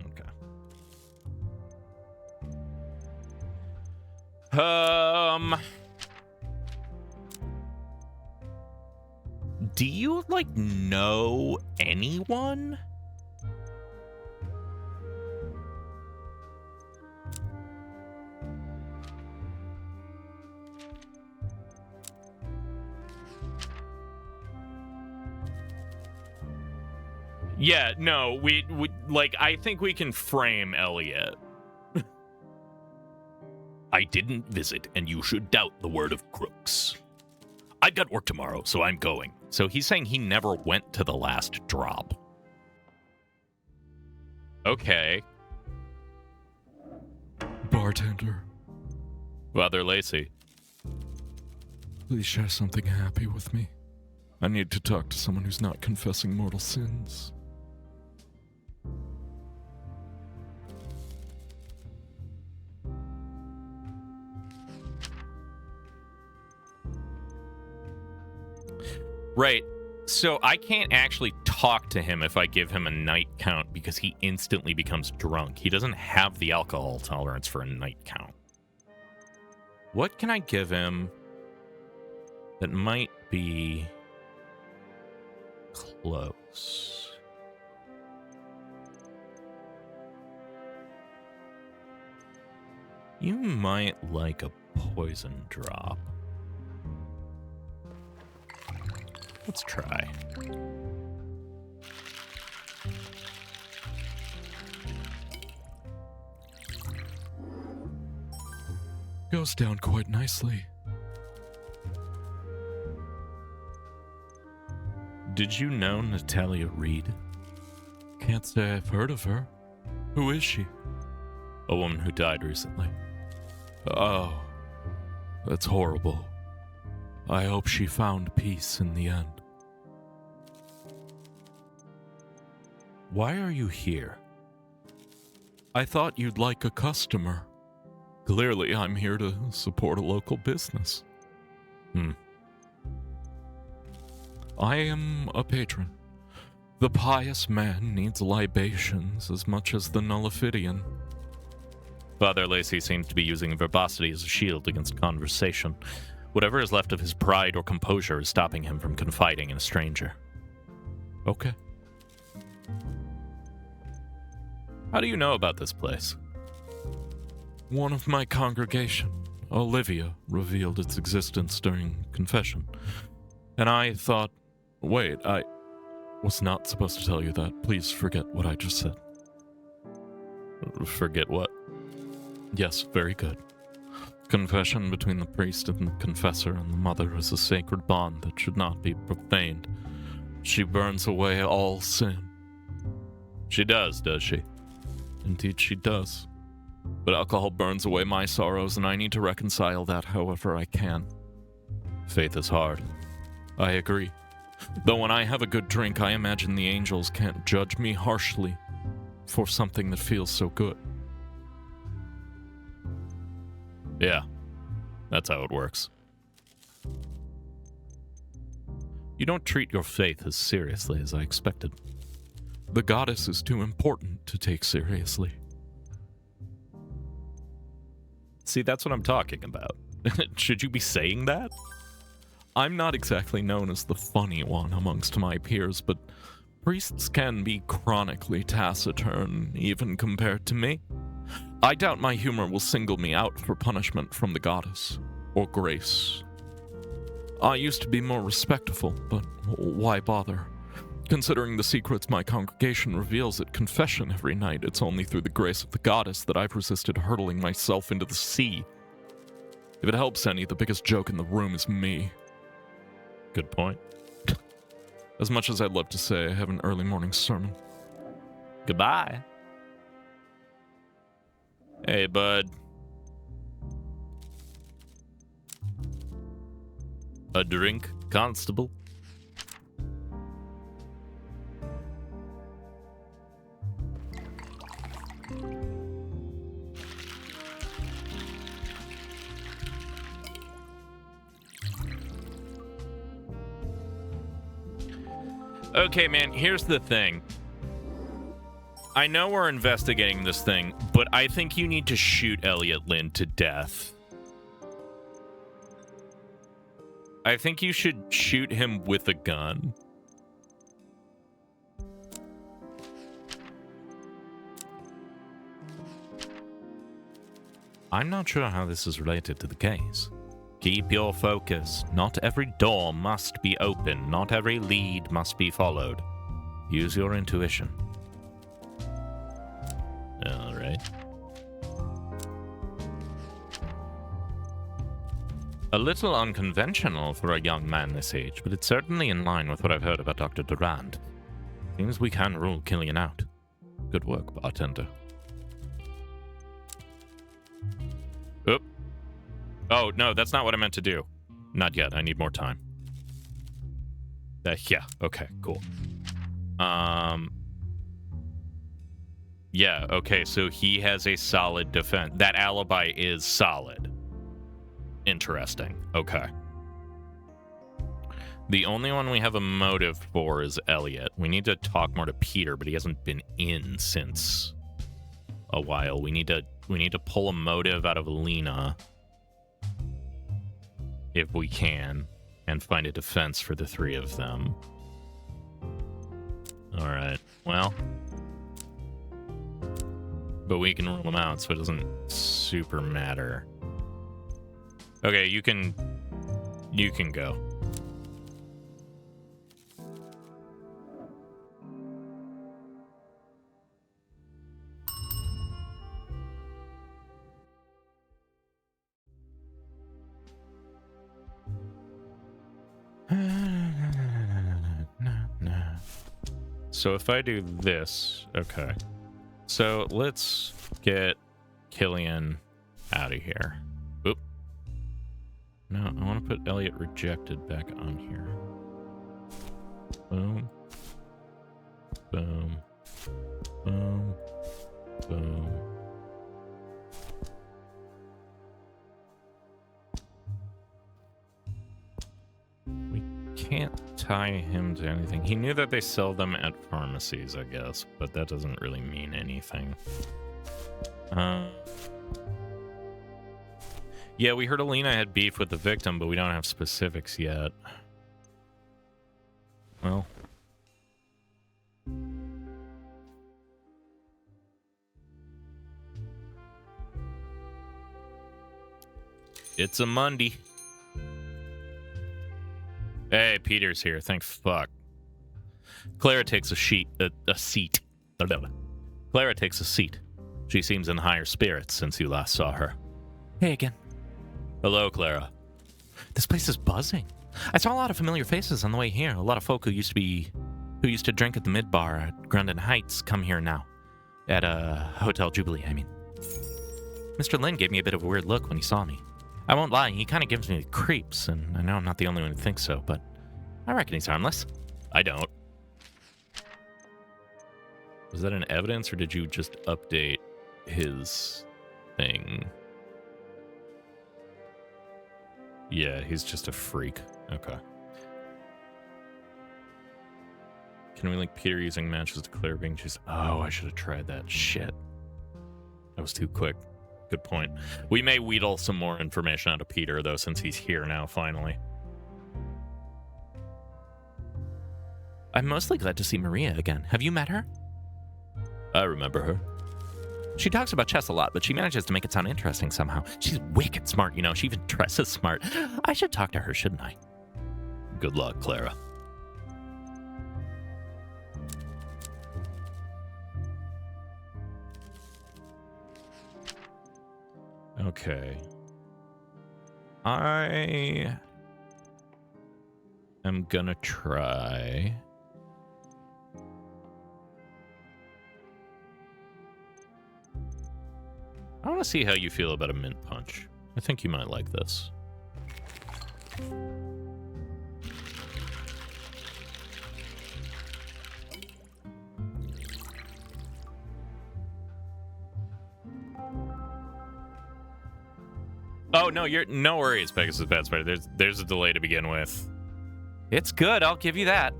Okay. Do you, know anyone? Yeah, no, we I think we can frame Elliot. I didn't visit, and you should doubt the word of crooks. I've got work tomorrow, so I'm going. So he's saying he never went to the last drop. Okay. Bartender, Father Lacey. please share something happy with me. I need to talk to someone who's not confessing mortal sins. Right. So I can't actually talk to him if I give him a night count because he instantly becomes drunk. He doesn't have the alcohol tolerance for a night count. What can I give him that might be close? You might like a poison drop. Let's try. Goes down quite nicely. Did you know Natalia Reed? Can't say I've heard of her. Who is she? A woman who died recently. Oh, that's horrible. I hope she found peace in the end. Why are you here? I thought you'd like a customer. Clearly, I'm here to support a local business. I am a patron. The pious man needs libations as much as the nullifidian. Father Lacey seems to be using verbosity as a shield against conversation. Whatever is left of his pride or composure is stopping him from confiding in a stranger. Okay. How do you know about this place? One of my congregation, Olivia, revealed its existence during confession. And I thought, wait, I was not supposed to tell you that. Please forget what I just said. Forget what? Yes, very good. Confession between the priest and the confessor and the mother is a sacred bond that should not be profaned. She burns away all sin. She does she? Indeed she does. But alcohol burns away my sorrows, and I need to reconcile that however I can. Faith is hard. I agree. Though when I have a good drink, I imagine the angels can't judge me harshly for something that feels so good. Yeah, that's how it works. You don't treat your faith as seriously as I expected. The goddess is too important to take seriously. See, that's what I'm talking about. Should you be saying that? I'm not exactly known as the funny one amongst my peers, but priests can be chronically taciturn, even compared to me. I doubt my humor will single me out for punishment from the goddess, or grace. I used to be more respectful, but why bother? Considering the secrets my congregation reveals at confession every night, it's only through the grace of the goddess that I've resisted hurtling myself into the sea. If it helps any, the biggest joke in the room is me. Good point. As much as I'd love to say I have an early morning sermon. Goodbye. Hey, bud. A drink, constable? Okay, man, here's the thing. I know we're investigating this thing, but I think you need to shoot Elliot Lynn to death. I think you should shoot him with a gun. I'm not sure how this is related to the case. Keep your focus. Not every door must be open. Not every lead must be followed. Use your intuition. All right. A little unconventional for a young man this age, but it's certainly in line with what I've heard about Dr. Durand. Seems we can rule Killian out. Good work, bartender. Oop. Oh, no, that's not what I meant to do. Not yet. I need more time. Yeah, okay, cool. Yeah, okay, so he has a solid defense. That alibi is solid. Interesting. Okay. The only one we have a motive for is Elliot. We need to talk more to Peter, but he hasn't been in since a while. We need to pull a motive out of Lena, if we can, and find a defense for the three of them. All right. Well, but we can rule them out, so it doesn't super matter. Okay, you can go. So if I do this, okay. So let's get Killian out of here. Oop. No, I want to put Elliot rejected back on here. Boom. Boom. Boom. Boom. We can't tie him to anything. He knew that they sell them at pharmacies, I guess, but that doesn't really mean anything. Yeah, we heard Alina had beef with the victim, but we don't have specifics yet. Well. It's a Monday. Hey, Peter's here. Thank fuck. Clara takes a seat. Clara takes a seat. She seems in higher spirits since you last saw her. Hey again. Hello, Clara. This place is buzzing. I saw a lot of familiar faces on the way here. A lot of folk who used to drink at the mid bar at Grundon Heights come here now. At Hotel Jubilee, I mean. Mr. Lin gave me a bit of a weird look when he saw me. I won't lie, he kind of gives me the creeps, and I know I'm not the only one who thinks so, but I reckon he's harmless. I don't. Was that an evidence, or did you just update his thing? Yeah, he's just a freak. Okay. Can we link Peter using matches to Claire being just... Oh, I should have tried that. Shit. That was too quick. Good point. We may wheedle some more information out of Peter, though, since he's here now, finally. I'm mostly glad to see Maria again. Have you met her? I remember her. She talks about chess a lot, but she manages to make it sound interesting somehow. She's wicked smart, you know. She even dresses smart. I should talk to her, shouldn't I? Good luck, Clara. Okay. I am gonna try... I want to see how you feel about a mint punch. I think you might like this. Oh, no, no worries, Pegasus Bad Spider. There's a delay to begin with. It's good, I'll give you that.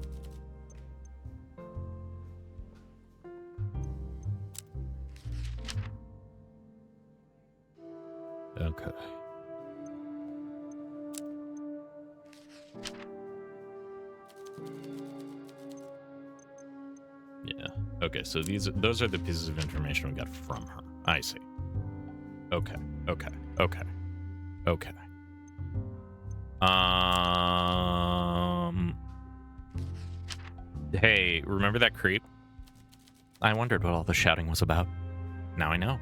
Okay. Yeah. Okay, so those are the pieces of information we got from her. I see. Okay. Hey, remember that creep? I wondered what all the shouting was about. Now I know.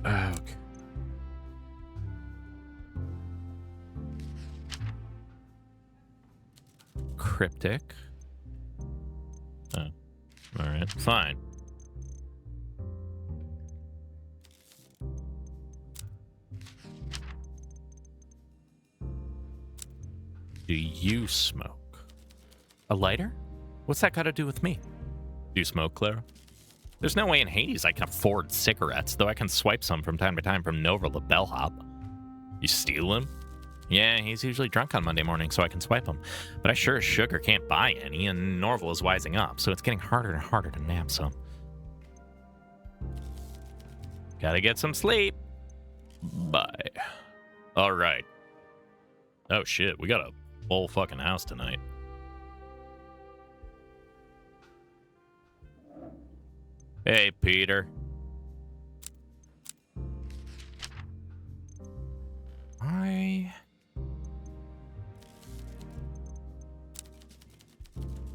Okay. Cryptic. Oh. All right. Fine. Do you smoke? A lighter? What's that got to do with me? Do you smoke, Clara? There's no way in Hades I can afford cigarettes, though I can swipe some from time to time from Nova the bellhop. You steal them? Yeah, he's usually drunk on Monday morning, so I can swipe him. But I sure as sugar can't buy any, and Norval is wising up, so it's getting harder and harder to nab some. Gotta get some sleep. Bye. All right. Oh, shit. We got a full fucking house tonight. Hey, Peter.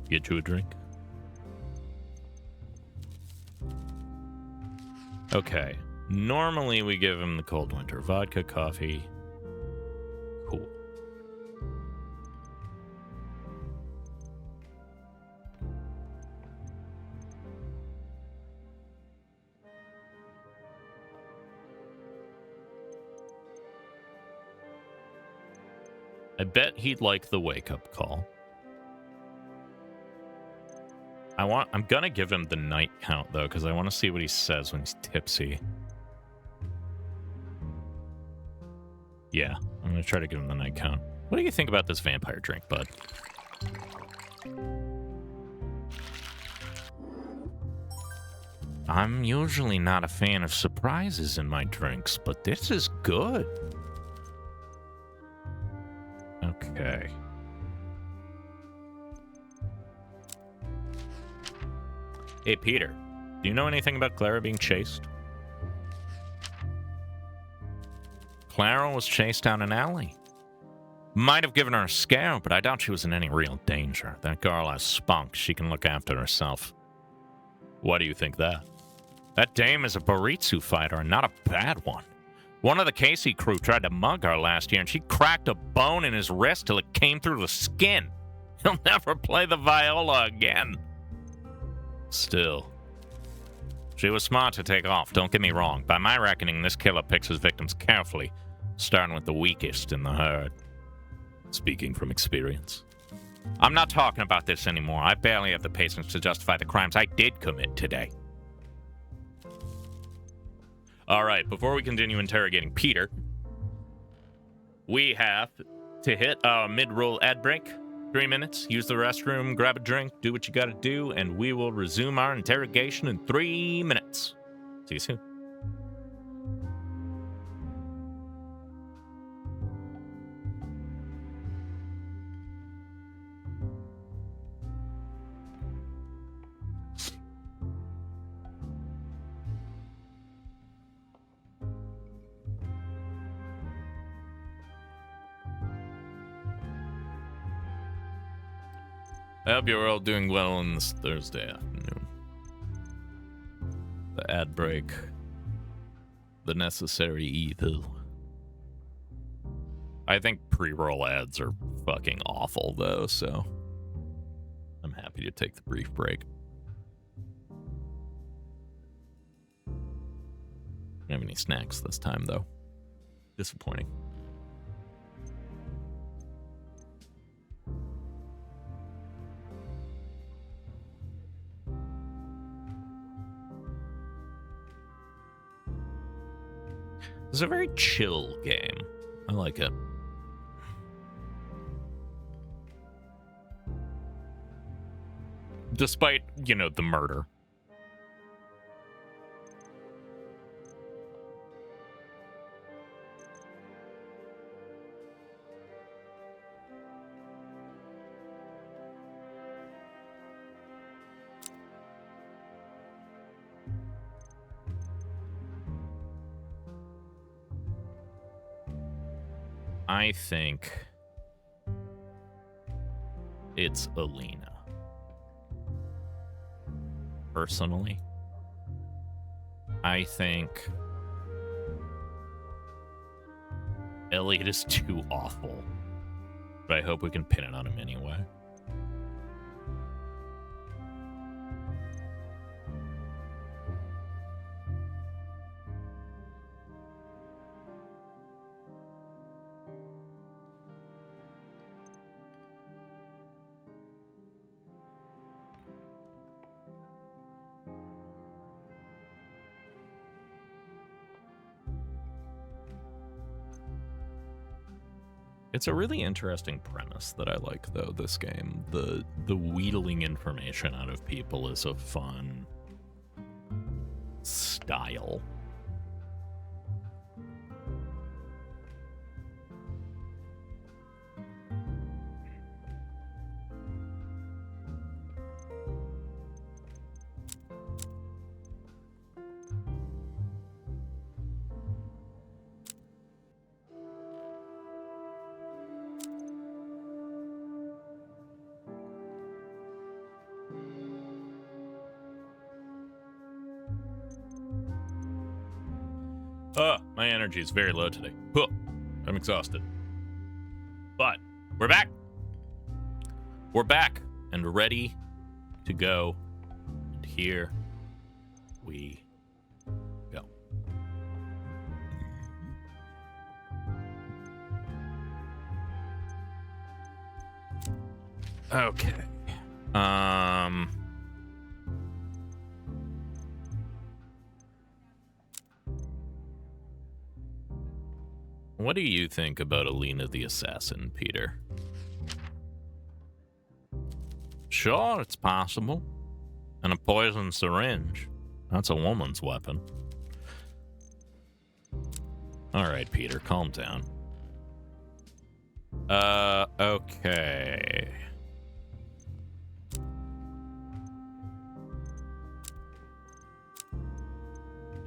Get you a drink? Okay. Normally we give him the cold winter. Vodka, coffee. Cool. I bet he'd like the wake-up call. I'm gonna give him the night count, though, because I want to see what he says when he's tipsy. Yeah, I'm gonna try to give him the night count. What do you think about this vampire drink, bud? I'm usually not a fan of surprises in my drinks, but this is good. Okay. Hey, Peter, do you know anything about Clara being chased? Clara was chased down an alley. Might have given her a scare, but I doubt she was in any real danger. That girl has spunk. She can look after herself. Why do you think that? That dame is a Baritsu fighter, and not a bad one. One of the Casey crew tried to mug her last year, and she cracked a bone in his wrist till it came through the skin. He'll never play the viola again. Still. She was smart to take off, don't get me wrong. By my reckoning, this killer picks his victims carefully, starting with the weakest in the herd. Speaking from experience. I'm not talking about this anymore. I barely have the patience to justify the crimes I did commit today. All right, before we continue interrogating Peter, we have to hit our mid-roll ad break. 3 minutes, use the restroom, grab a drink, do what you gotta do, and we will resume our interrogation in 3 minutes. See you soon. I hope you're all doing well on this Thursday afternoon. The ad break. The necessary evil. I think pre-roll ads are fucking awful, though, so I'm happy to take the brief break. Don't have any snacks this time, though. Disappointing. It's a very chill game. I like it. Despite, you know, the murder. I think it's Alina. Personally, I think Elliot is too awful, but I hope we can pin it on him anyway. It's a really interesting premise that I like, though, this game. The wheedling information out of people is a fun style. My energy is very low today. Huh, I'm exhausted. But we're back. We're back and ready to go. And here we go. Okay. What do you think about Alina the Assassin, Peter? Sure, it's possible. And a poison syringe. That's a woman's weapon. Alright, Peter, calm down. Okay.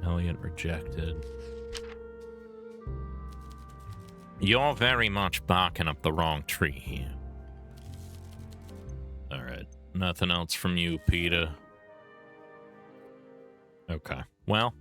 Elliot rejected. You're very much barking up the wrong tree here. Alright. Nothing else from you, Peter. Okay. Well.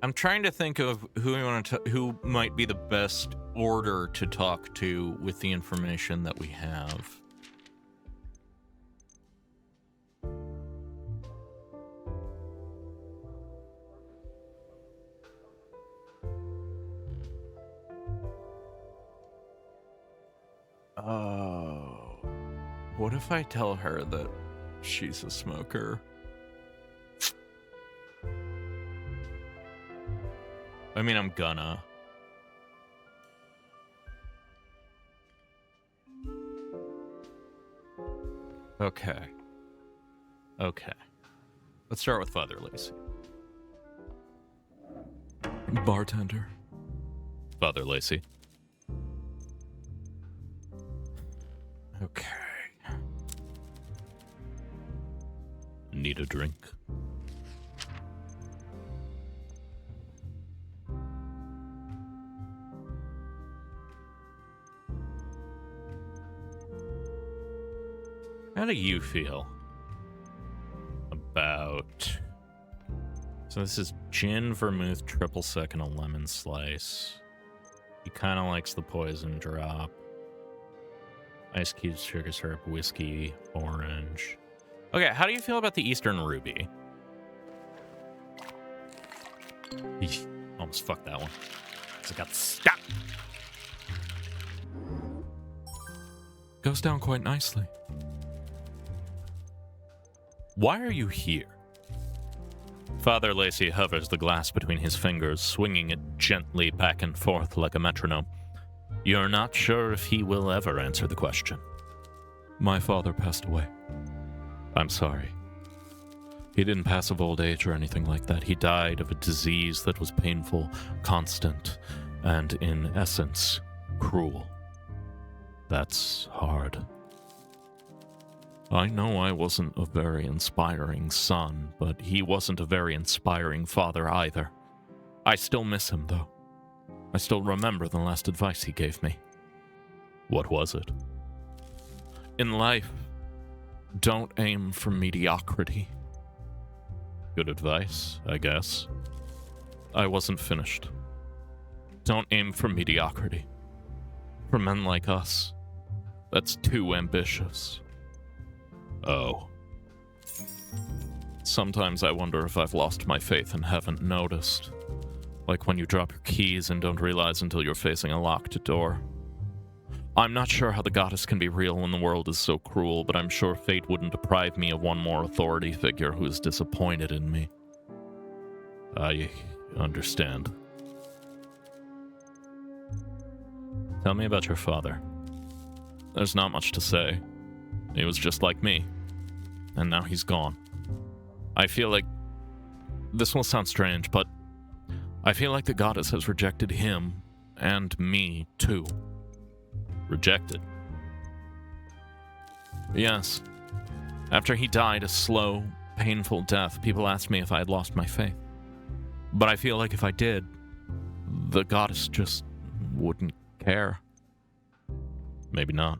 I'm trying to think of who might be the best order to talk to with the information that we have. Oh. What if I tell her that she's a smoker? I mean, I'm gonna. Okay. Let's start with Father Lacey. Bartender. Father Lacey. Okay. Need a drink? How do you feel about... So this is gin, vermouth, triple sec, and a lemon slice. He kind of likes the poison drop. Ice cubes, sugar syrup, whiskey, orange. Okay, how do you feel about the Eastern Ruby? Eesh, almost fucked that one. I got stuck. Goes down quite nicely. Why are you here? Father Lacey hovers the glass between his fingers, swinging it gently back and forth like a metronome. You're not sure if he will ever answer the question. My father passed away. I'm sorry. He didn't pass of old age or anything like that. He died of a disease that was painful, constant, and in essence, cruel. That's hard. I know I wasn't a very inspiring son, but he wasn't a very inspiring father either. I still miss him, though. I still remember the last advice he gave me. What was it? In life, don't aim for mediocrity. Good advice, I guess. I wasn't finished. Don't aim for mediocrity. For men like us, that's too ambitious. Oh. Sometimes I wonder if I've lost my faith and haven't noticed. Like when you drop your keys and don't realize until you're facing a locked door. I'm not sure how the goddess can be real when the world is so cruel, but I'm sure fate wouldn't deprive me of one more authority figure who is disappointed in me. I understand. Tell me about your father. There's not much to say. He was just like me. And now he's gone. I feel like... This will sound strange, but... I feel like the goddess has rejected him, and me, too. Rejected? Yes. After he died a slow, painful death, people asked me if I had lost my faith. But I feel like if I did, the goddess just wouldn't care. Maybe not.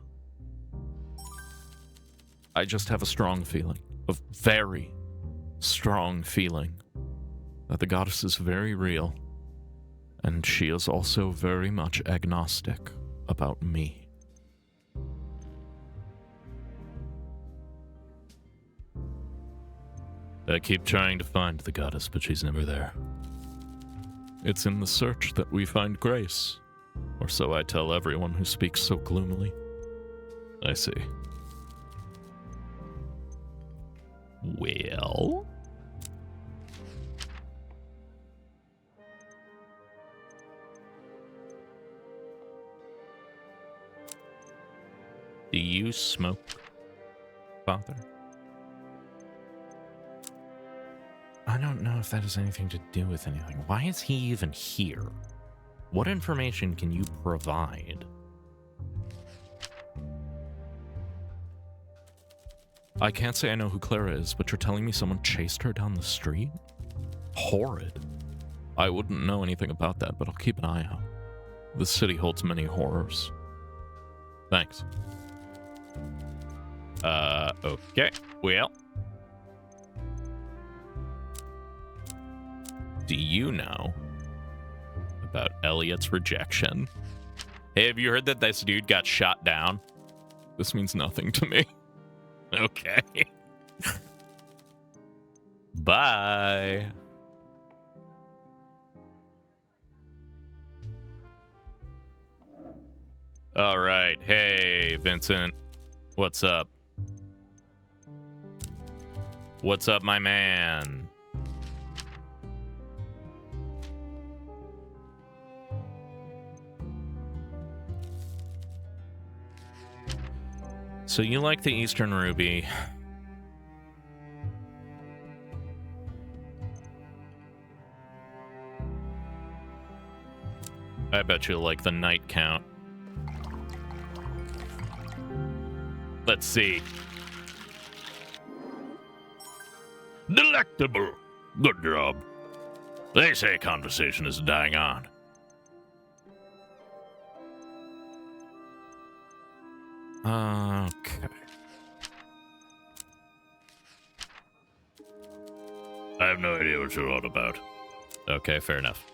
I just have a strong feeling, a very strong feeling, that the goddess is very real, and she is also very much agnostic about me. I keep trying to find the goddess, but she's never there. It's in the search that we find grace, or so I tell everyone who speaks so gloomily. I see. Well? Do you smoke, Father? I don't know if that has anything to do with anything. Why is he even here? What information can you provide? I can't say I know who Clara is, but you're telling me someone chased her down the street? Horrid. I wouldn't know anything about that, but I'll keep an eye out. The city holds many horrors. Thanks. Okay. Well. Do you know about Elliot's rejection? Hey, have you heard that this dude got shot down? This means nothing to me. Okay. Bye. All right. Hey, Vincent. What's up? What's up, my man? So you like the Eastern Ruby. I bet you like the Night Count. Let's see. Delectable. Good job. They say conversation is dying on. Okay. I have no idea what you're all about. Okay, fair enough.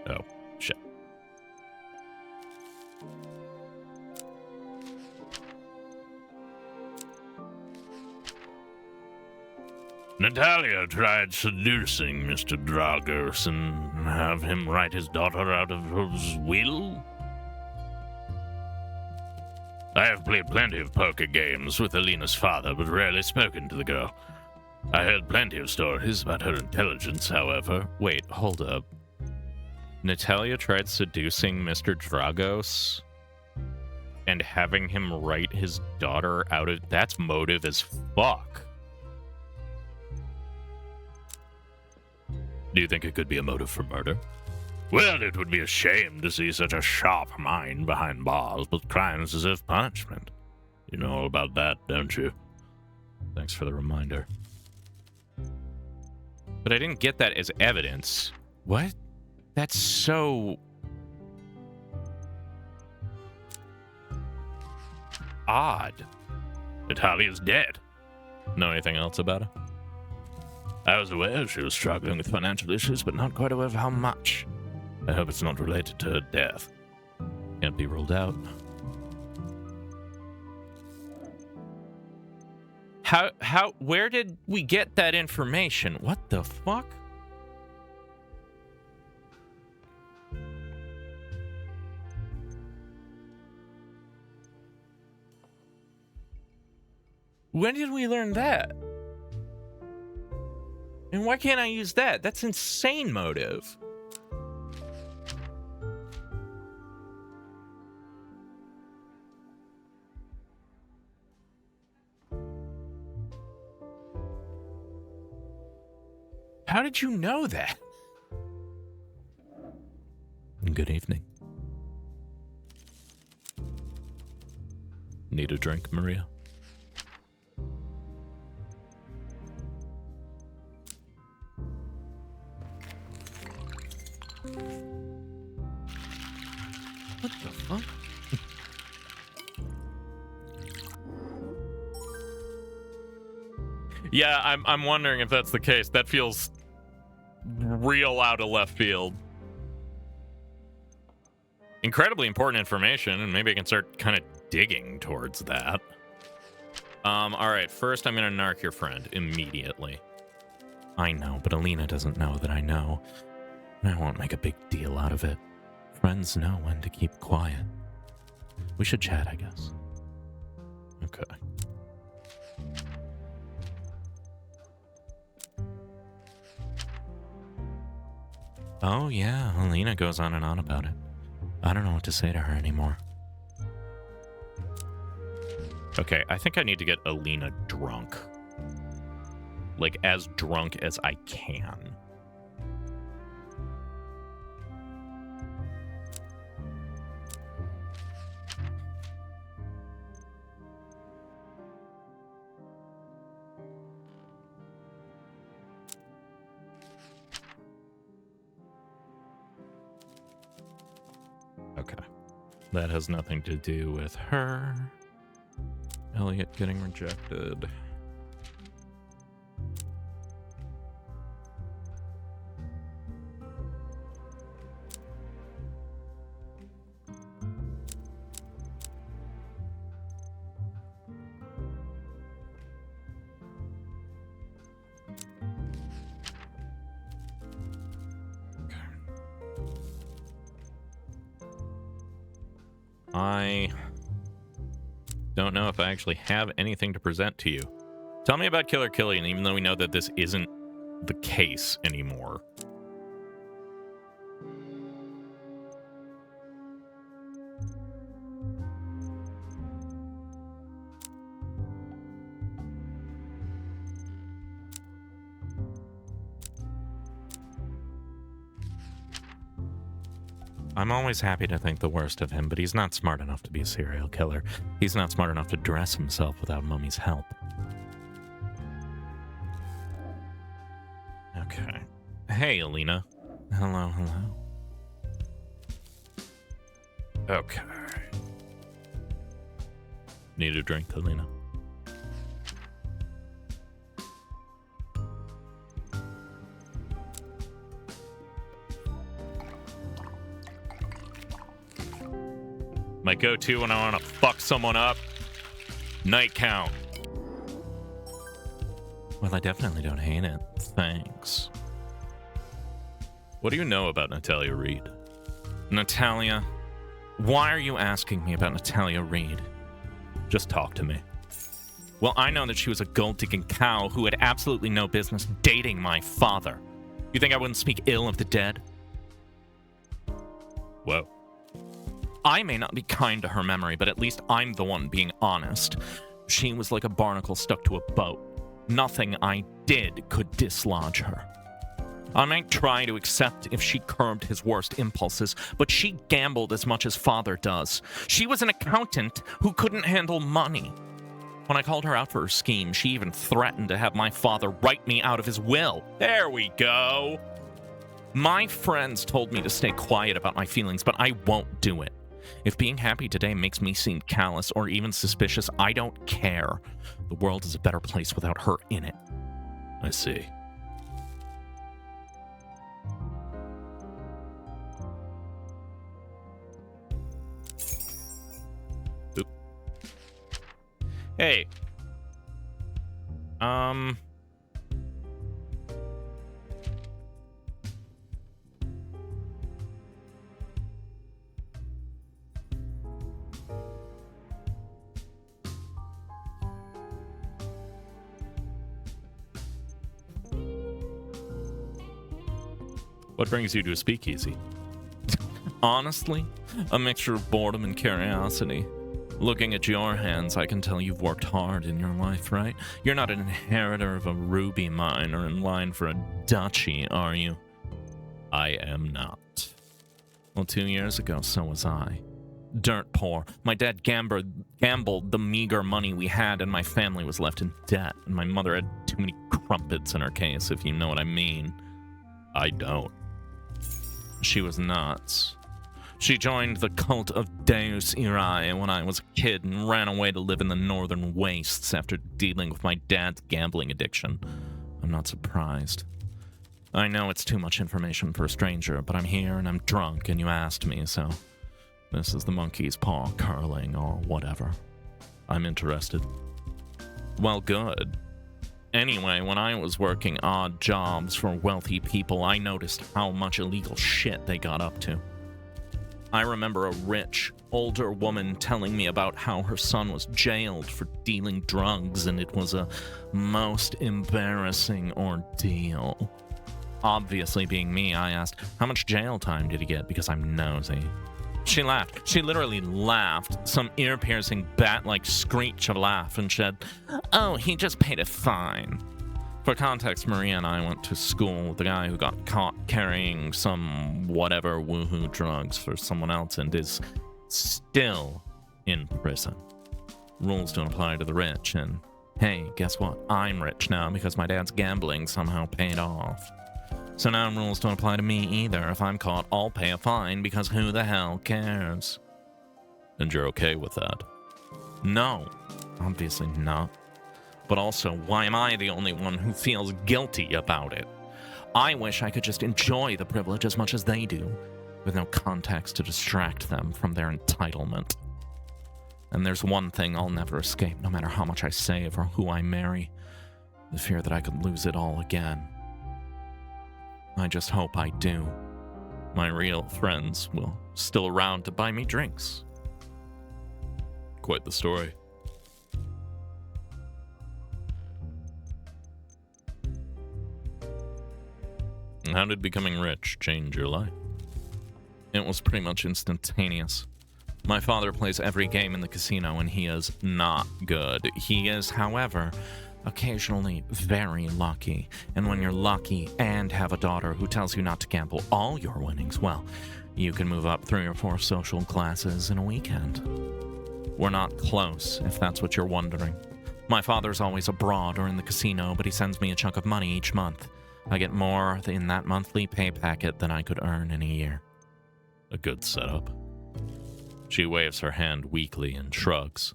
Oh, shit. Natalia tried seducing Mr. Dragos and have him write his daughter out of his will? I have played plenty of poker games with Alina's father, but rarely spoken to the girl. I heard plenty of stories about her intelligence, however. Wait, hold up. Natalia tried seducing Mr. Dragos and having him write his daughter out of... That's motive as fuck. Do you think it could be a motive for murder? Well, it would be a shame to see such a sharp mind behind bars with crimes deserve punishment. You know all about that, don't you? Thanks for the reminder. But I didn't get that as evidence. What? That's so... odd. Natalia's dead. Know anything else about her? I was aware she was struggling with financial issues, but not quite aware of how much. I hope it's not related to her death. Can't be ruled out. Where did we get that information? What the fuck? When did we learn that? And why can't I use that? That's insane motive. How did you know that? Good evening. Need a drink, Maria? What the fuck? Yeah, I'm wondering if that's the case. That feels real out of left field. Incredibly important information, and maybe I can start kind of digging towards that. All right, first I'm gonna narc your friend immediately. I know, but Alina doesn't know that I know. And I won't make a big deal out of it. Friends know when to keep quiet. We should chat, I guess. Okay. Oh, yeah, Alina goes on and on about it. I don't know what to say to her anymore. Okay, I think I need to get Alina drunk. Like, as drunk as I can. Okay. That has nothing to do with her. Elliot getting rejected. I don't know if I actually have anything to present to you. Tell me about Killer Killian, even though we know that this isn't the case anymore. I'm always happy to think the worst of him, but he's not smart enough to be a serial killer. He's not smart enough to dress himself without Mummy's help. Okay. Hey, Alina. Hello, hello. Okay. Need a drink, Alina? My go-to when I want to fuck someone up. Night count. Well, I definitely don't hate it. Thanks. What do you know about Natalia Reed? Natalia? Why are you asking me about Natalia Reed? Just talk to me. Well, I know that she was a gold-digging cow who had absolutely no business dating my father. You think I wouldn't speak ill of the dead? Whoa. I may not be kind to her memory, but at least I'm the one being honest. She was like a barnacle stuck to a boat. Nothing I did could dislodge her. I might try to accept if she curbed his worst impulses, but she gambled as much as father does. She was an accountant who couldn't handle money. When I called her out for her scheme, she even threatened to have my father write me out of his will. There we go. My friends told me to stay quiet about my feelings, but I won't do it. If being happy today makes me seem callous or even suspicious, I don't care. The world is a better place without her in it. I see. Oop. Hey. What brings you to a speakeasy? Honestly, a mixture of boredom and curiosity. Looking at your hands, I can tell you've worked hard in your life, right? You're not an inheritor of a ruby mine or in line for a duchy, are you? I am not. Well, 2 years ago, so was I. Dirt poor. My dad gambled the meager money we had, and my family was left in debt. And my mother had too many crumpets in her case, if you know what I mean. I don't. She was nuts. She joined the cult of Deus Irae when I was a kid and ran away to live in the northern wastes after dealing with my dad's gambling addiction. I'm not surprised. I know it's too much information for a stranger, but I'm here and I'm drunk and you asked me, so this is the monkey's paw curling or whatever. I'm interested. Well, good. Anyway, when I was working odd jobs for wealthy people, I noticed how much illegal shit they got up to. I remember a rich, older woman telling me about how her son was jailed for dealing drugs, and it was a most embarrassing ordeal. obviously being me, I asked, how much jail time did he get, because I'm nosy. She laughed. She literally laughed. Some ear-piercing, bat-like screech of laugh, and said, oh, he just paid a fine. For context, Maria and I went to school with the guy who got caught carrying some whatever woohoo drugs for someone else and is still in prison. Rules don't apply to the rich, and hey, guess what? I'm rich now because my dad's gambling somehow paid off. So now rules don't apply to me either. If I'm caught, I'll pay a fine because who the hell cares? And you're okay with that? No, obviously not. But also, why am I the only one who feels guilty about it? I wish I could just enjoy the privilege as much as they do, with no context to distract them from their entitlement. And there's one thing I'll never escape, no matter how much I save or who I marry. The fear that I could lose it all again. I just hope I do. My real friends will still around to buy me drinks. Quite the story. How did becoming rich change your life? It was pretty much instantaneous. My father plays every game in the casino, and he is not good. He is, however, occasionally very lucky. And when you're lucky and have a daughter who tells you not to gamble all your winnings, well, you can move up 3 or 4 social classes in a weekend. We're not close, if that's what you're wondering. My father's always abroad or in the casino, but he sends me a chunk of money each month. I get more in that monthly pay packet than I could earn in a year. A good setup. She waves her hand weakly and shrugs.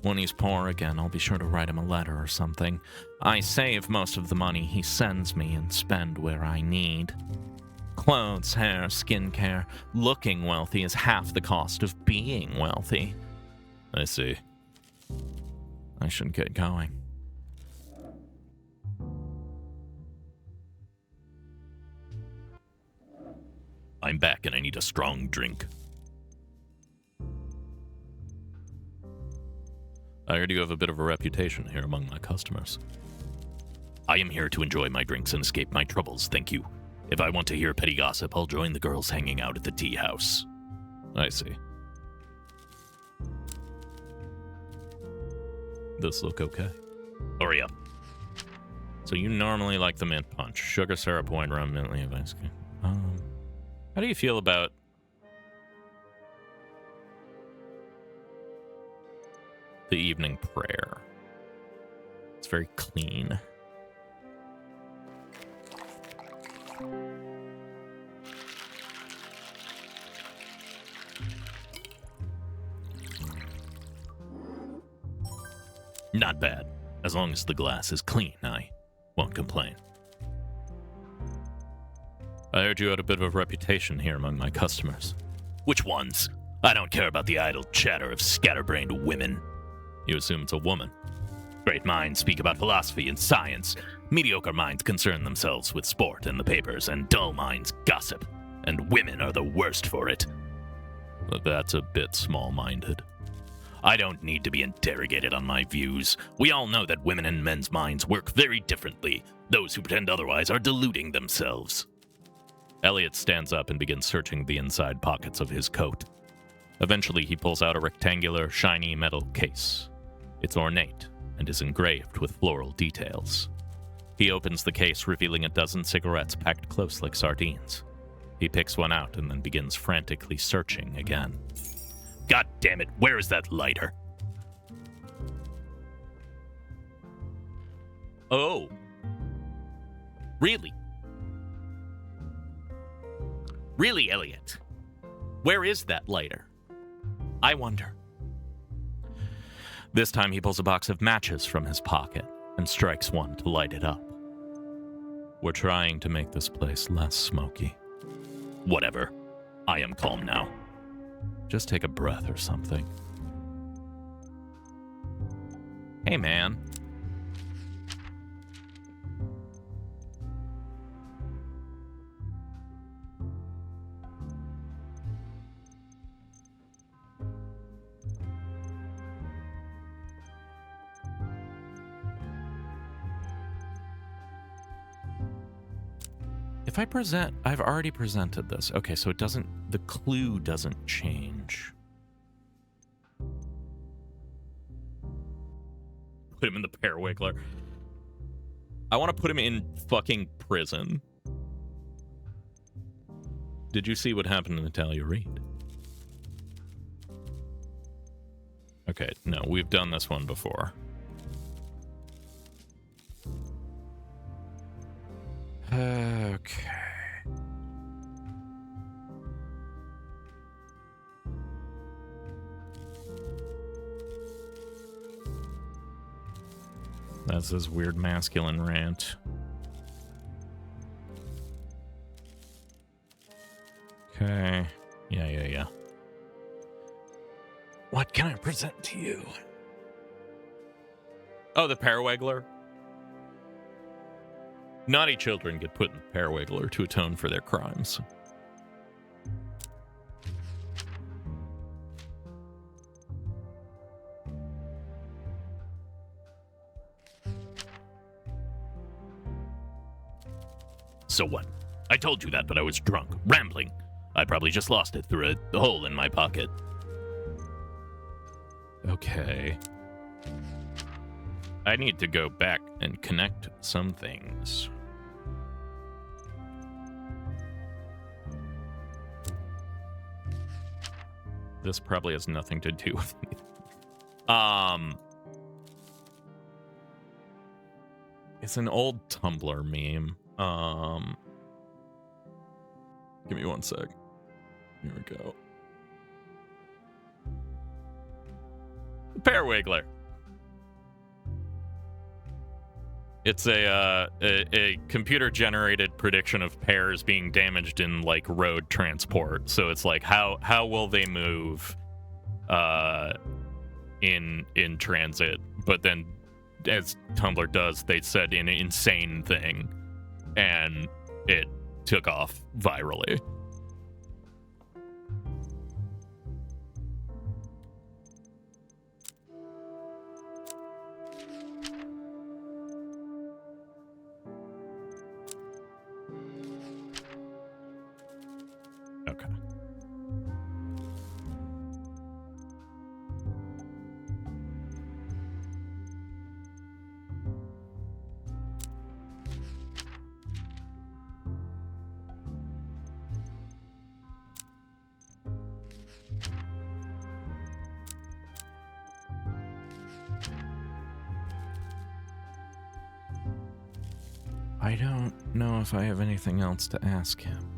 When he's poor again, I'll be sure to write him a letter or something. I save most of the money he sends me and spend where I need. Clothes, hair, skincare. Looking wealthy is half the cost of being wealthy. I see. I should get going. I'm back and I need a strong drink. I heard you have a bit of a reputation here among my customers. I am here to enjoy my drinks and escape my troubles, thank you. If I want to hear petty gossip, I'll join the girls hanging out at the tea house. I see. This look okay? Hurry up. So you normally like the mint punch. Sugar, syrup, wine, rum, mint leaf ice cream. How do you feel about the evening prayer? It's very clean. Not bad. As long as the glass is clean, I won't complain. I heard you had a bit of a reputation here among my customers. Which ones? I don't care about the idle chatter of scatterbrained women. You assume it's a woman. Great minds speak about philosophy and science. Mediocre minds concern themselves with sport and the papers, and dull minds gossip. And women are the worst for it. But that's a bit small-minded. I don't need to be interrogated on my views. We all know that women and men's minds work very differently. Those who pretend otherwise are deluding themselves. Elliot stands up and begins searching the inside pockets of his coat. Eventually, he pulls out a rectangular, shiny metal case. It's ornate and is engraved with floral details. He opens the case, revealing a dozen cigarettes packed close like sardines. He picks one out and then begins frantically searching again. God damn it, where is that lighter? Oh. Really? Really, Elliot? Where is that lighter? I wonder. This time he pulls a box of matches from his pocket and strikes one to light it up. We're trying to make this place less smoky. Whatever. I am calm now. Just take a breath or something. Hey, man. If I present, I've already presented this. Okay, so it doesn't, the clue doesn't change. Put him in the Parawiggler. I want to put him in fucking prison. Did you see what happened to Natalia Reid? Okay, no, we've done this one before. Okay. That's his weird masculine rant. Okay. Yeah. What can I present to you? Oh, the Parawiggler? Naughty children get put in the Parawiggler to atone for their crimes. So what? I told you that, but I was drunk, rambling. I probably just lost it through a hole in my pocket. Okay. I need to go back and connect some things. This probably has nothing to do with anything. It's an old Tumblr meme. Give me one sec. Here we go. Parawiggler. It's a computer-generated prediction of pears being damaged in like road transport. So it's like how will they move in transit? But then, as Tumblr does, they said an insane thing, and it took off virally. Okay. I don't know if I have anything else to ask him.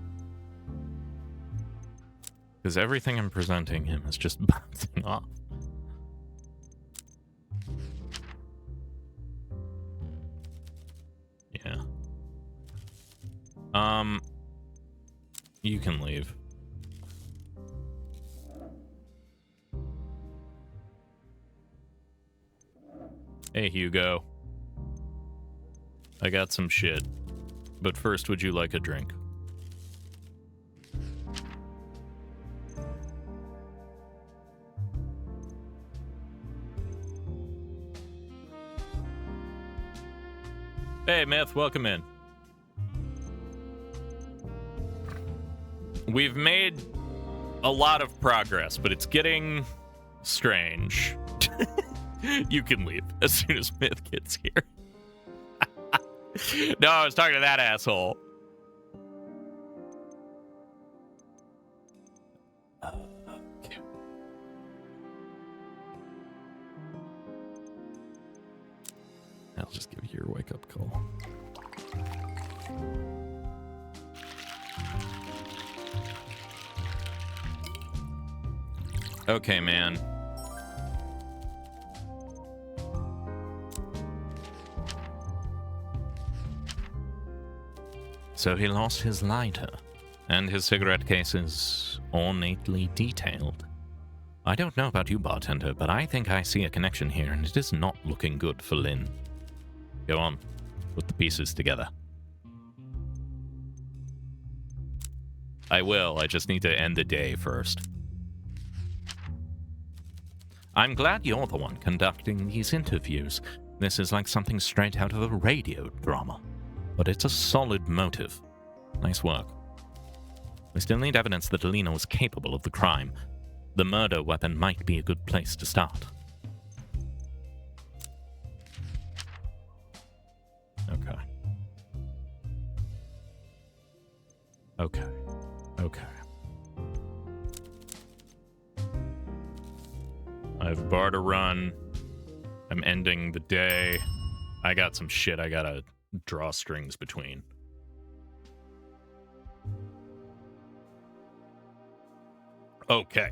Because everything I'm presenting him is just bouncing off. Yeah. You can leave. Hey, Hugo. I got some shit. But first, would you like a drink? Hey, Myth, welcome in. We've made a lot of progress, but it's getting strange. You can leave as soon as Myth gets here. No, I was talking to that asshole. Okay. I'll just give you your wake-up call. Okay, man. So he lost his lighter, and his cigarette case is ornately detailed. I don't know about you, bartender, but I think I see a connection here, and it is not looking good for Lynn. Go on, put the pieces together. I will, I just need to end the day first. I'm glad you're the one conducting these interviews. This is like something straight out of a radio drama. But it's a solid motive. Nice work. We still need evidence that Alina was capable of the crime. The murder weapon might be a good place to start. Okay. Okay. Okay. I have a bar to run. I'm ending the day. I got some shit I gotta draw strings between. Okay.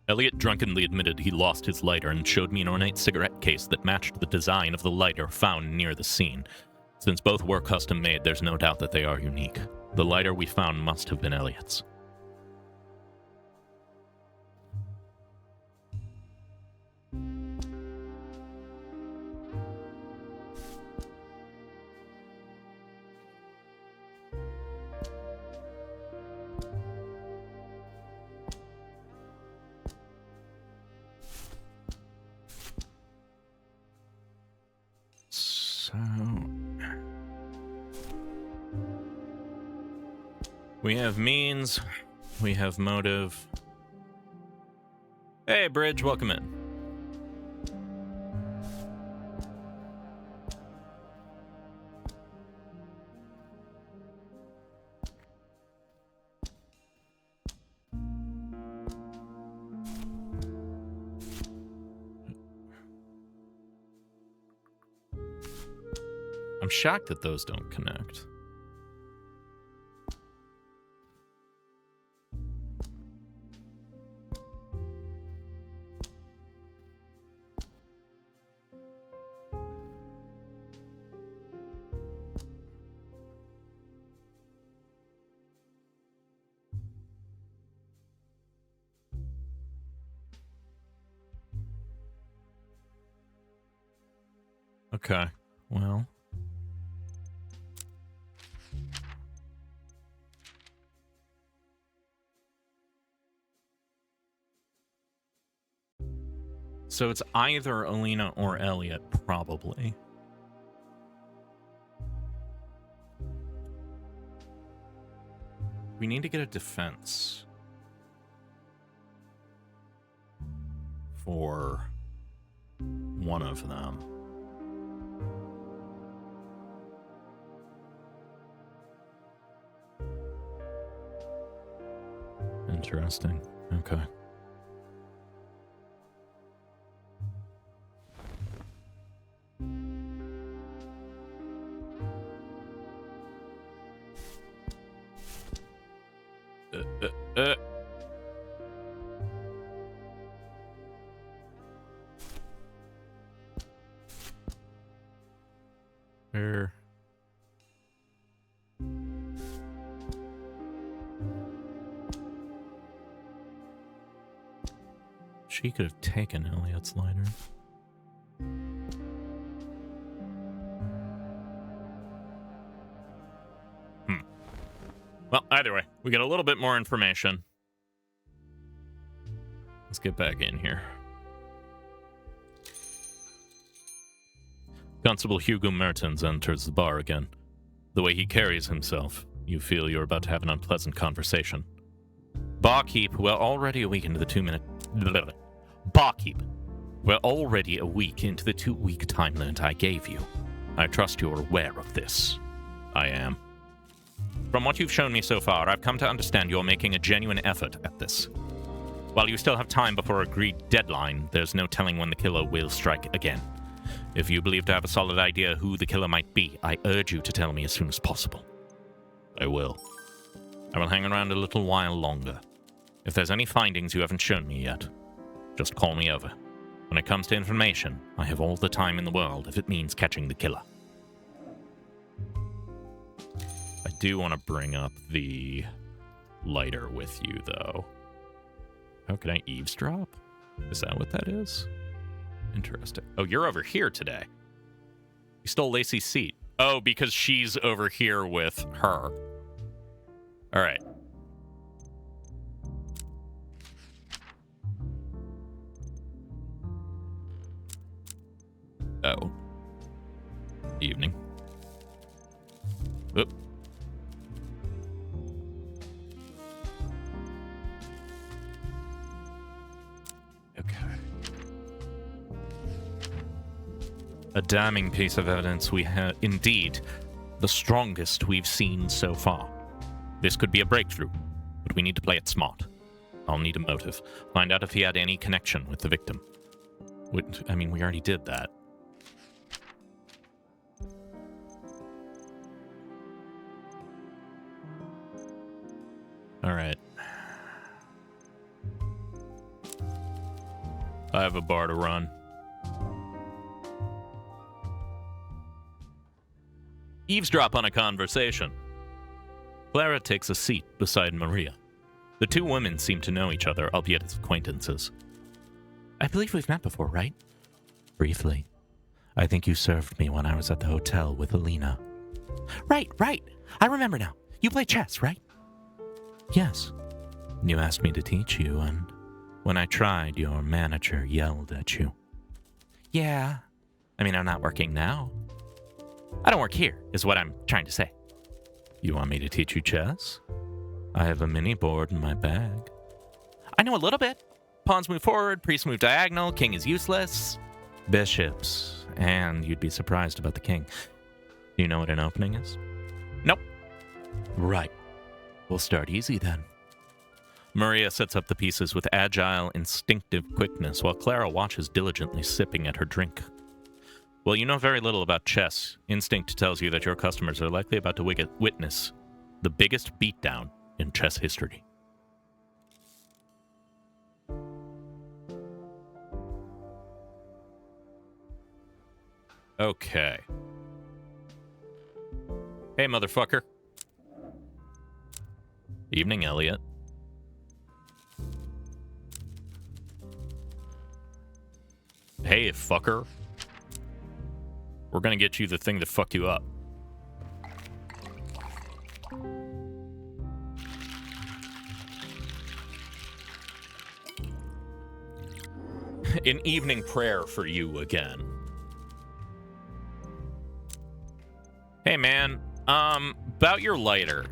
Elliot drunkenly admitted he lost his lighter and showed me an ornate cigarette case that matched the design of the lighter found near the scene. Since both were custom made, there's no doubt that they are unique. The lighter we found must have been Elliot's. So we have means, we have motive. Hey, Bridge, welcome in. I'm shocked that those don't connect. Okay, well. So it's either Alina or Elliot, probably. We need to get a defense for one of them. Interesting. Okay. Where? She could have taken Elliot's lighter. Well, either way, we get a little bit more information. Let's get back in here. Constable Hugo Mertens enters the bar again. The way he carries himself, you feel you're about to have an unpleasant conversation. Barkeep, we're already a week into the 2-minute... Barkeep, we're already a week into the 2-week time limit I gave you. I trust you're aware of this. I am. From what you've shown me so far, I've come to understand you're making a genuine effort at this. While you still have time before a agreed deadline, there's no telling when the killer will strike again. If you believe to have a solid idea who the killer might be, I urge you to tell me as soon as possible. I will. I will hang around a little while longer. If there's any findings you haven't shown me yet, just call me over. When it comes to information, I have all the time in the world if it means catching the killer. I do want to bring up the lighter with you, though. How can I eavesdrop? Is that what that is? Interesting. Oh, you're over here today. You stole Lacey's seat. Oh, because she's over here with her. All right. Oh. Evening. Oop. Okay. A damning piece of evidence we have. Indeed, the strongest we've seen so far. This could be a breakthrough, but we need to play it smart. I'll need a motive. Find out if he had any connection with the victim. I mean, we already did that. All right. I have a bar to run. Eavesdrop on a conversation. Clara takes a seat beside Maria. The two women seem to know each other, albeit as acquaintances. I believe we've met before, right? Briefly. I think you served me when I was at the hotel with Alina. Right. I remember now. You play chess, right? Yes. You asked me to teach you, and when I tried, your manager yelled at you. Yeah. I mean, I'm not working now. I don't work here, is what I'm trying to say. You want me to teach you chess? I have a mini board in my bag. I know a little bit. Pawns move forward, priests move diagonal, king is useless. Bishops, and you'd be surprised about the king. Do you know what an opening is? Nope. Right. We'll start easy then. Maria sets up the pieces with agile, instinctive quickness, while Clara watches diligently, sipping at her drink. Well, you know very little about chess. Instinct tells you that your customers are likely about to witness the biggest beatdown in chess history. Okay. Hey, motherfucker. Evening, Elliot. Hey, fucker. We're gonna get you the thing that fucked you up. An evening prayer for you again. Hey, man. About your lighter.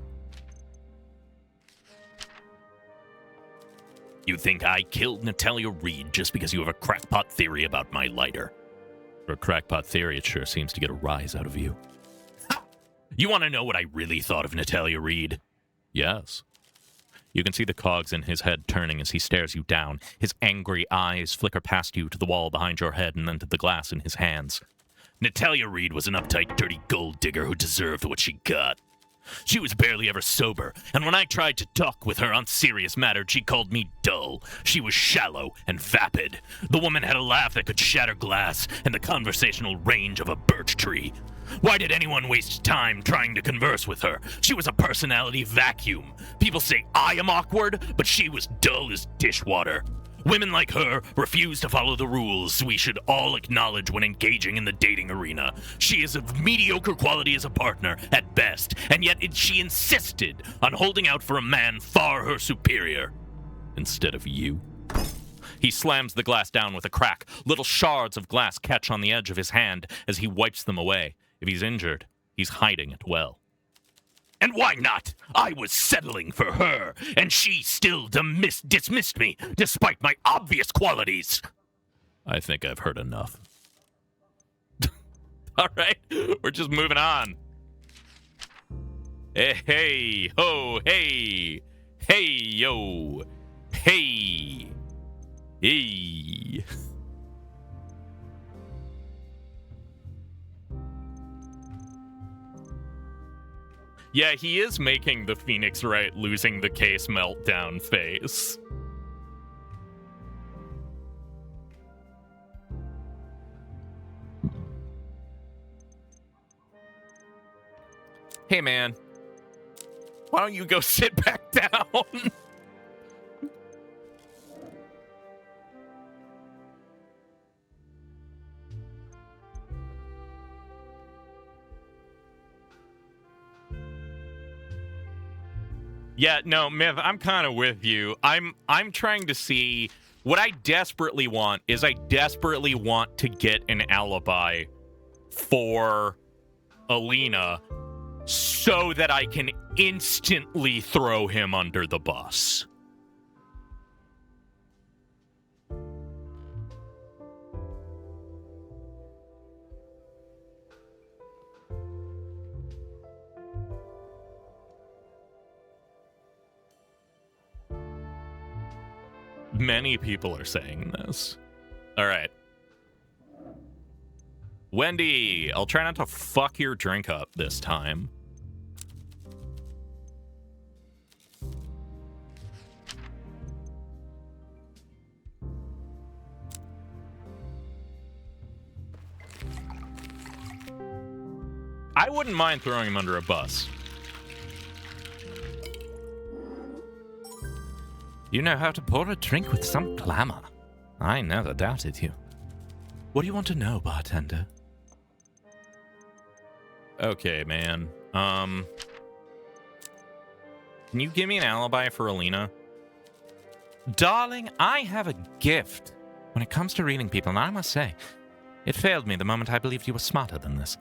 You think I killed Natalia Reed just because you have a crackpot theory about my lighter? For a crackpot theory, it sure seems to get a rise out of you. Ha! You want to know what I really thought of Natalia Reed? Yes. You can see the cogs in his head turning as he stares you down. His angry eyes flicker past you to the wall behind your head and then to the glass in his hands. Natalia Reed was an uptight, dirty gold digger who deserved what she got. She was barely ever sober, and when I tried to talk with her on serious matters, she called me dull. She was shallow and vapid. The woman had a laugh that could shatter glass and the conversational range of a birch tree. Why did anyone waste time trying to converse with her? She was a personality vacuum. People say I am awkward, but she was dull as dishwater. Women like her refuse to follow the rules we should all acknowledge when engaging in the dating arena. She is of mediocre quality as a partner, at best, and yet she insisted on holding out for a man far her superior. Instead of you. He slams the glass down with a crack. Little shards of glass catch on the edge of his hand as he wipes them away. If he's injured, he's hiding it well. And why not? I was settling for her, and she still dismissed me, despite my obvious qualities. I think I've heard enough. All right, we're just moving on. Hey, ho, hey. Hey, yo. Hey. Hey. Yeah, he is making the Phoenix Wright losing the case meltdown face. Hey, man. Why don't you go sit back down? Yeah, no, Myth, I'm kind of with you. I'm trying to see What I desperately want is I desperately want to get an alibi for Alina so that I can instantly throw him under the bus. Many people are saying this. All right. Wendy, I'll try not to fuck your drink up this time. I wouldn't mind throwing him under a bus. You know how to pour a drink with some glamour. I never doubted you. What do you want to know, bartender? Okay, man. Can you give me an alibi for Alina? Darling, I have a gift when it comes to reading people, and I must say, it failed me the moment I believed you were smarter than this.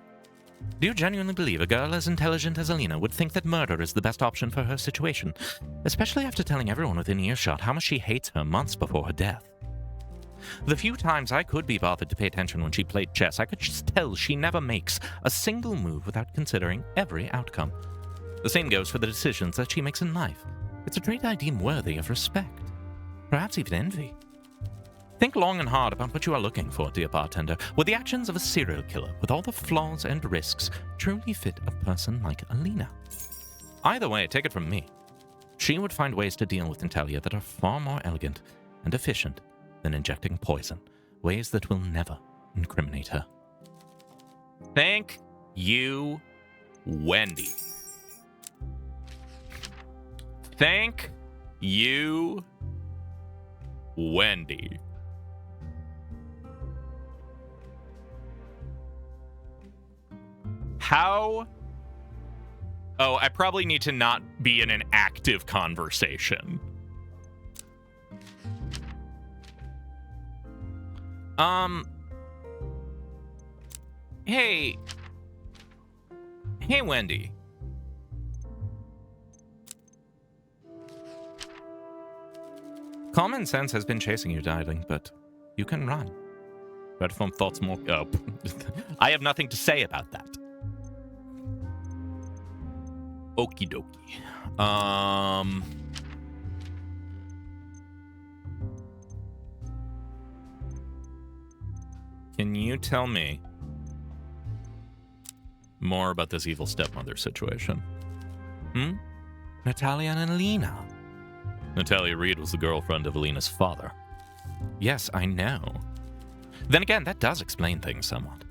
Do you genuinely believe a girl as intelligent as Alina would think that murder is the best option for her situation, especially after telling everyone within earshot how much she hates her months before her death? The few times I could be bothered to pay attention when she played chess, I could just tell she never makes a single move without considering every outcome. The same goes for the decisions that she makes in life. It's a trait I deem worthy of respect, perhaps even envy. Think long and hard about what you are looking for, dear bartender. Would the actions of a serial killer, with all the flaws and risks, truly fit a person like Alina? Either way, take it from me. She would find ways to deal with Natalia that are far more elegant and efficient than injecting poison, ways that will never incriminate her. Thank you, Wendy. Thank you, Wendy. How? Oh, I probably need to not be in an active conversation. Hey. Hey, Wendy. Common sense has been chasing you, darling, but you can run. Red phone thoughts more. Oh, I have nothing to say about that. Okie dokie. Can you tell me more about this evil stepmother situation? Natalia and Alina. Natalia Reed was the girlfriend of Alina's father. Yes, I know. Then again, that does explain things somewhat.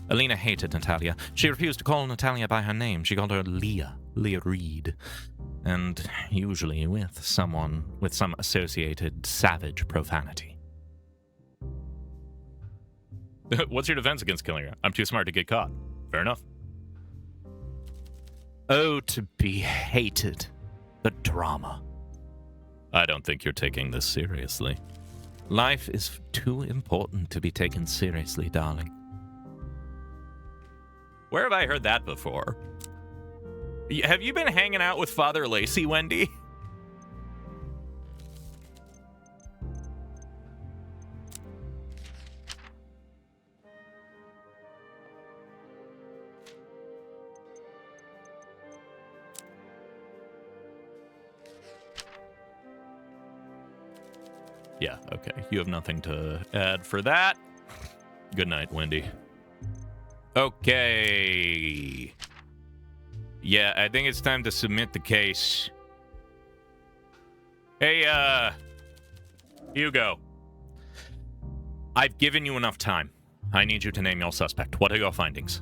Alina hated Natalia. She refused to call Natalia by her name. She called her Leah Reed. And usually with someone with some associated savage profanity. What's your defense against killing her? I'm too smart to get caught. Fair enough. Oh, to be hated. The drama. I don't think you're taking this seriously. Life is too important to be taken seriously, darling. Where have I heard that before? Have you been hanging out with Father Lacey, Wendy? Yeah, okay. You have nothing to add for that. Good night, Wendy. Okay. Yeah, I think it's time to submit the case. Hey, Hugo. I've given you enough time. I need you to name your suspect. What are your findings?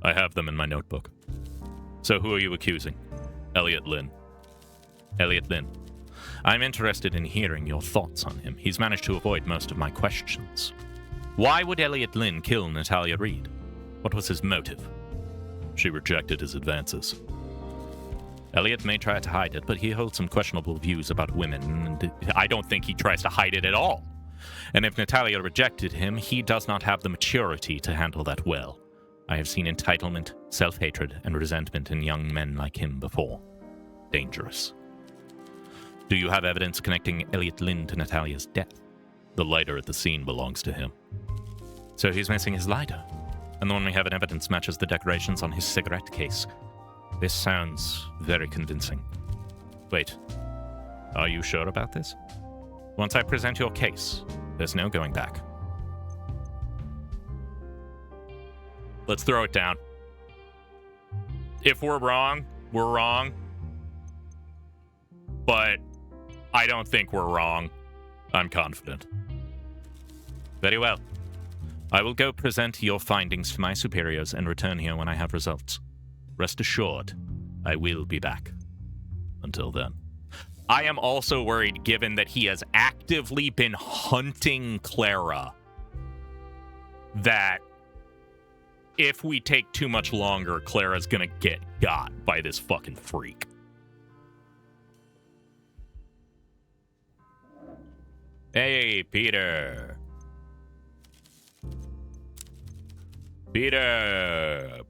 I have them in my notebook. So who are you accusing? Elliot Lynn. Elliot Lynn. I'm interested in hearing your thoughts on him. He's managed to avoid most of my questions. Why would Elliot Lynn kill Natalia Reed? What was his motive? She rejected his advances. Elliot may try to hide it, but he holds some questionable views about women, and I don't think he tries to hide it at all. And if Natalia rejected him, he does not have the maturity to handle that well. I have seen entitlement, self-hatred, and resentment in young men like him before. Dangerous. Do you have evidence connecting Elliot Lynn to Natalia's death? The lighter at the scene belongs to him. So he's missing his lighter. And the one we have in evidence matches the decorations on his cigarette case. This sounds very convincing. Wait, are you sure about this? Once I present your case, there's no going back. Let's throw it down. If we're wrong, we're wrong. But I don't think we're wrong. I'm confident. Very well. I will go present your findings to my superiors and return here when I have results. Rest assured, I will be back. Until then. I am also worried, given that he has actively been hunting Clara, that if we take too much longer, Clara's gonna get got by this fucking freak. Hey, Peter. Peter,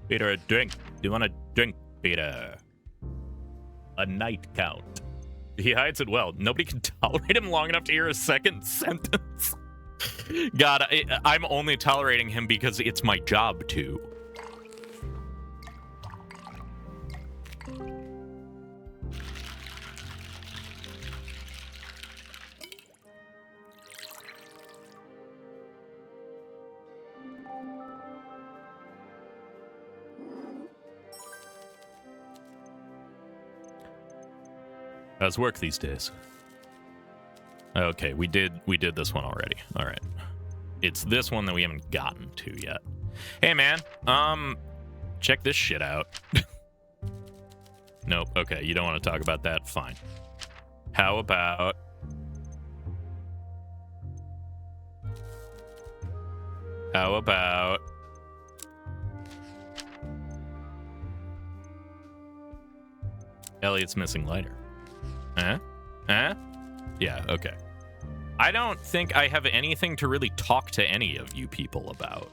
a drink. Do you want a drink, Peter? A night count. He hides it well. Nobody can tolerate him long enough to hear a second sentence. God, I'm only tolerating him because it's my job to. How's work these days? Okay, we did this one already. All right. It's this one that we haven't gotten to yet. Hey, man. Check this shit out. Nope. Okay, you don't want to talk about that? Fine. How about... Elliot's missing lighter. Huh? Yeah, okay. I don't think I have anything to really talk to any of you people about.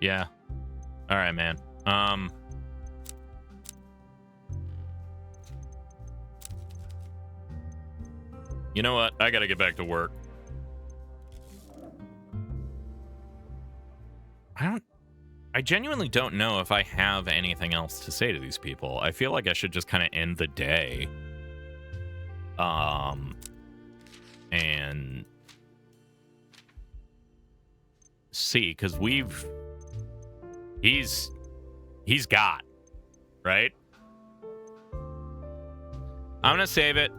Yeah. All right, man. You know what? I gotta get back to work. I genuinely don't know if I have anything else to say to these people. I feel like I should just kind of end the day. And see, because he's got, right? I'm gonna save it.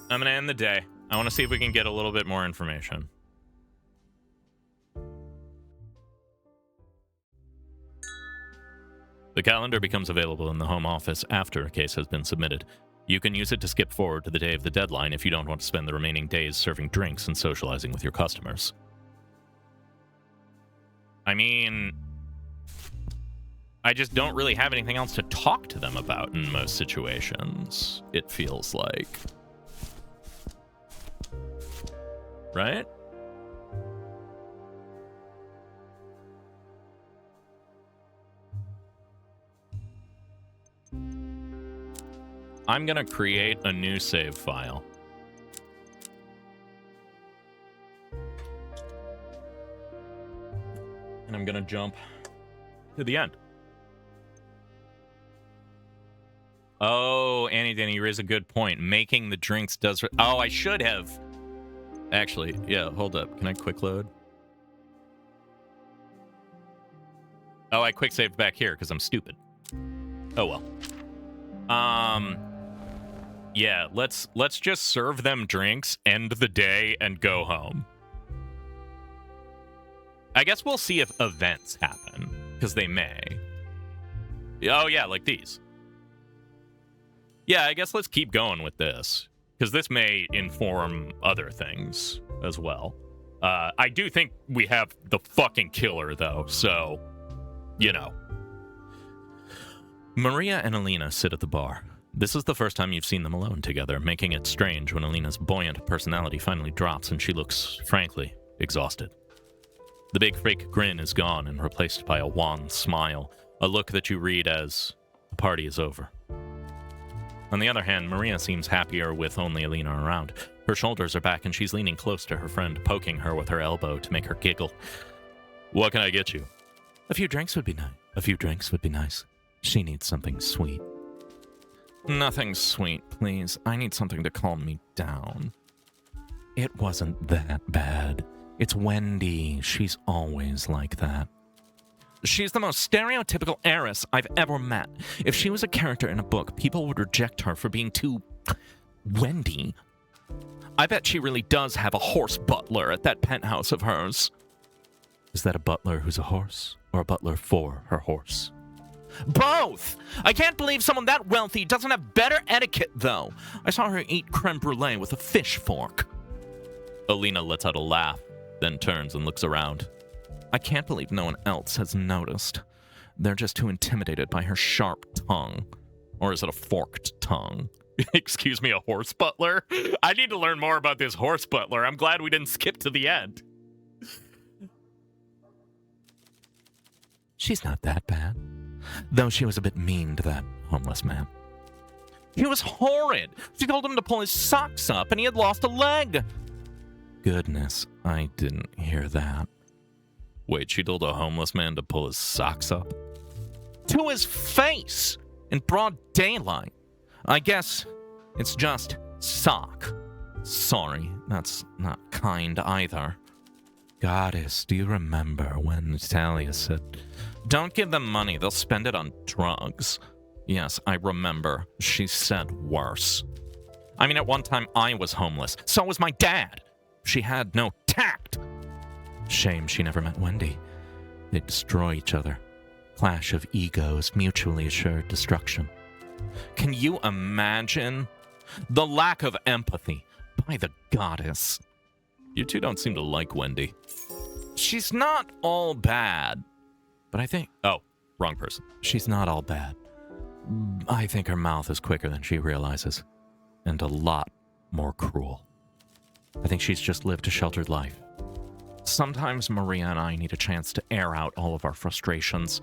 I'm gonna end the day. I want to see if we can get a little bit more information. The calendar becomes available in the home office after a case has been submitted. You can use it to skip forward to the day of the deadline if you don't want to spend the remaining days serving drinks and socializing with your customers. I mean, I just don't really have anything else to talk to them about in most situations, it feels like. Right? I'm gonna create a new save file. And I'm gonna jump to the end. Oh, Annie Denny, you raise a good point. Making the drinks does... Oh, I should have. Actually, yeah, hold up. Can I quick load? Oh, I quick saved back here because I'm stupid. Oh, well. Yeah, let's just serve them drinks, end the day, and go home. I guess we'll see if events happen, because they may. Oh, yeah, like these. Yeah, I guess let's keep going with this, because this may inform other things as well. I do think we have the fucking killer, though, so, you know. Maria and Alina sit at the bar. This is the first time you've seen them alone together, making it strange when Alina's buoyant personality finally drops and she looks, frankly, exhausted. The big fake grin is gone and replaced by a wan smile, a look that you read as, the party is over. On the other hand, Maria seems happier with only Alina around. Her shoulders are back and she's leaning close to her friend, poking her with her elbow to make her giggle. What can I get you? A few drinks would be nice. A few drinks would be nice. She needs something sweet. Nothing sweet, please. I need something to calm me down. It wasn't that bad. It's Wendy. She's always like that. She's the most stereotypical heiress I've ever met. If she was a character in a book, people would reject her for being too... Wendy. I bet she really does have a horse butler at that penthouse of hers. Is that a butler who's a horse, or a butler for her horse? Both! I can't believe someone that wealthy doesn't have better etiquette, though. I saw her eat creme brulee with a fish fork. Alina lets out a laugh, then turns and looks around. I can't believe no one else has noticed. They're just too intimidated by her sharp tongue. Or is it a forked tongue? Excuse me, a horse butler? I need to learn more about this horse butler. I'm glad we didn't skip to the end. She's not that bad. Though she was a bit mean to that homeless man. She was horrid. She told him to pull his socks up and he had lost a leg. Goodness, I didn't hear that. Wait, she told a homeless man to pull his socks up? To his face! In broad daylight. I guess it's just sock. Sorry, that's not kind either. Goddess, do you remember when Natalia said, "Don't give them money, they'll spend it on drugs"? Yes, I remember. She said worse. I mean, at one time I was homeless. So was my dad. She had no tact. Shame she never met Wendy. They'd destroy each other. Clash of egos, mutually assured destruction. Can you imagine? The lack of empathy. By the goddess. You two don't seem to like Wendy. She's not all bad. But I think... Oh, wrong person. She's not all bad. I think her mouth is quicker than she realizes. And a lot more cruel. I think she's just lived a sheltered life. Sometimes Maria and I need a chance to air out all of our frustrations.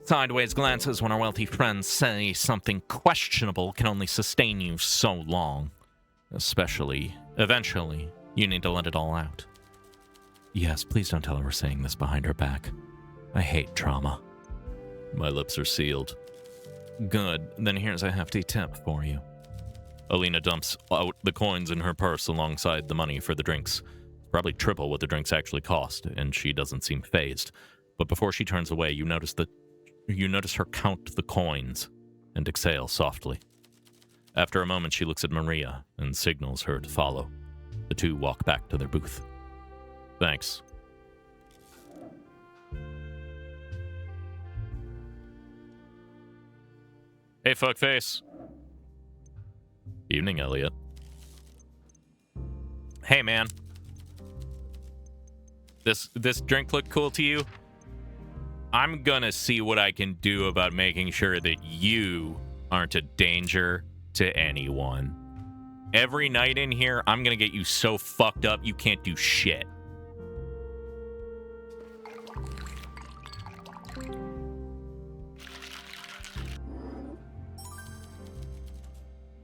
Sideways glances when our wealthy friends say something questionable can only sustain you so long. Especially, eventually, you need to let it all out. Yes, please don't tell her we're saying this behind her back. I hate trauma. My lips are sealed. Good, then here's a hefty tip for you. Alina dumps out the coins in her purse alongside the money for the drinks. Probably triple what the drinks actually cost, and she doesn't seem fazed. But before she turns away, you notice her count the coins and exhale softly. After a moment, she looks at Maria and signals her to follow. The two walk back to their booth. Thanks. Hey, fuckface. Evening, Elliot. Hey, man. This drink look cool to you? I'm gonna see what I can do about making sure that you aren't a danger to anyone. Every night in here, I'm gonna get you so fucked up you can't do shit.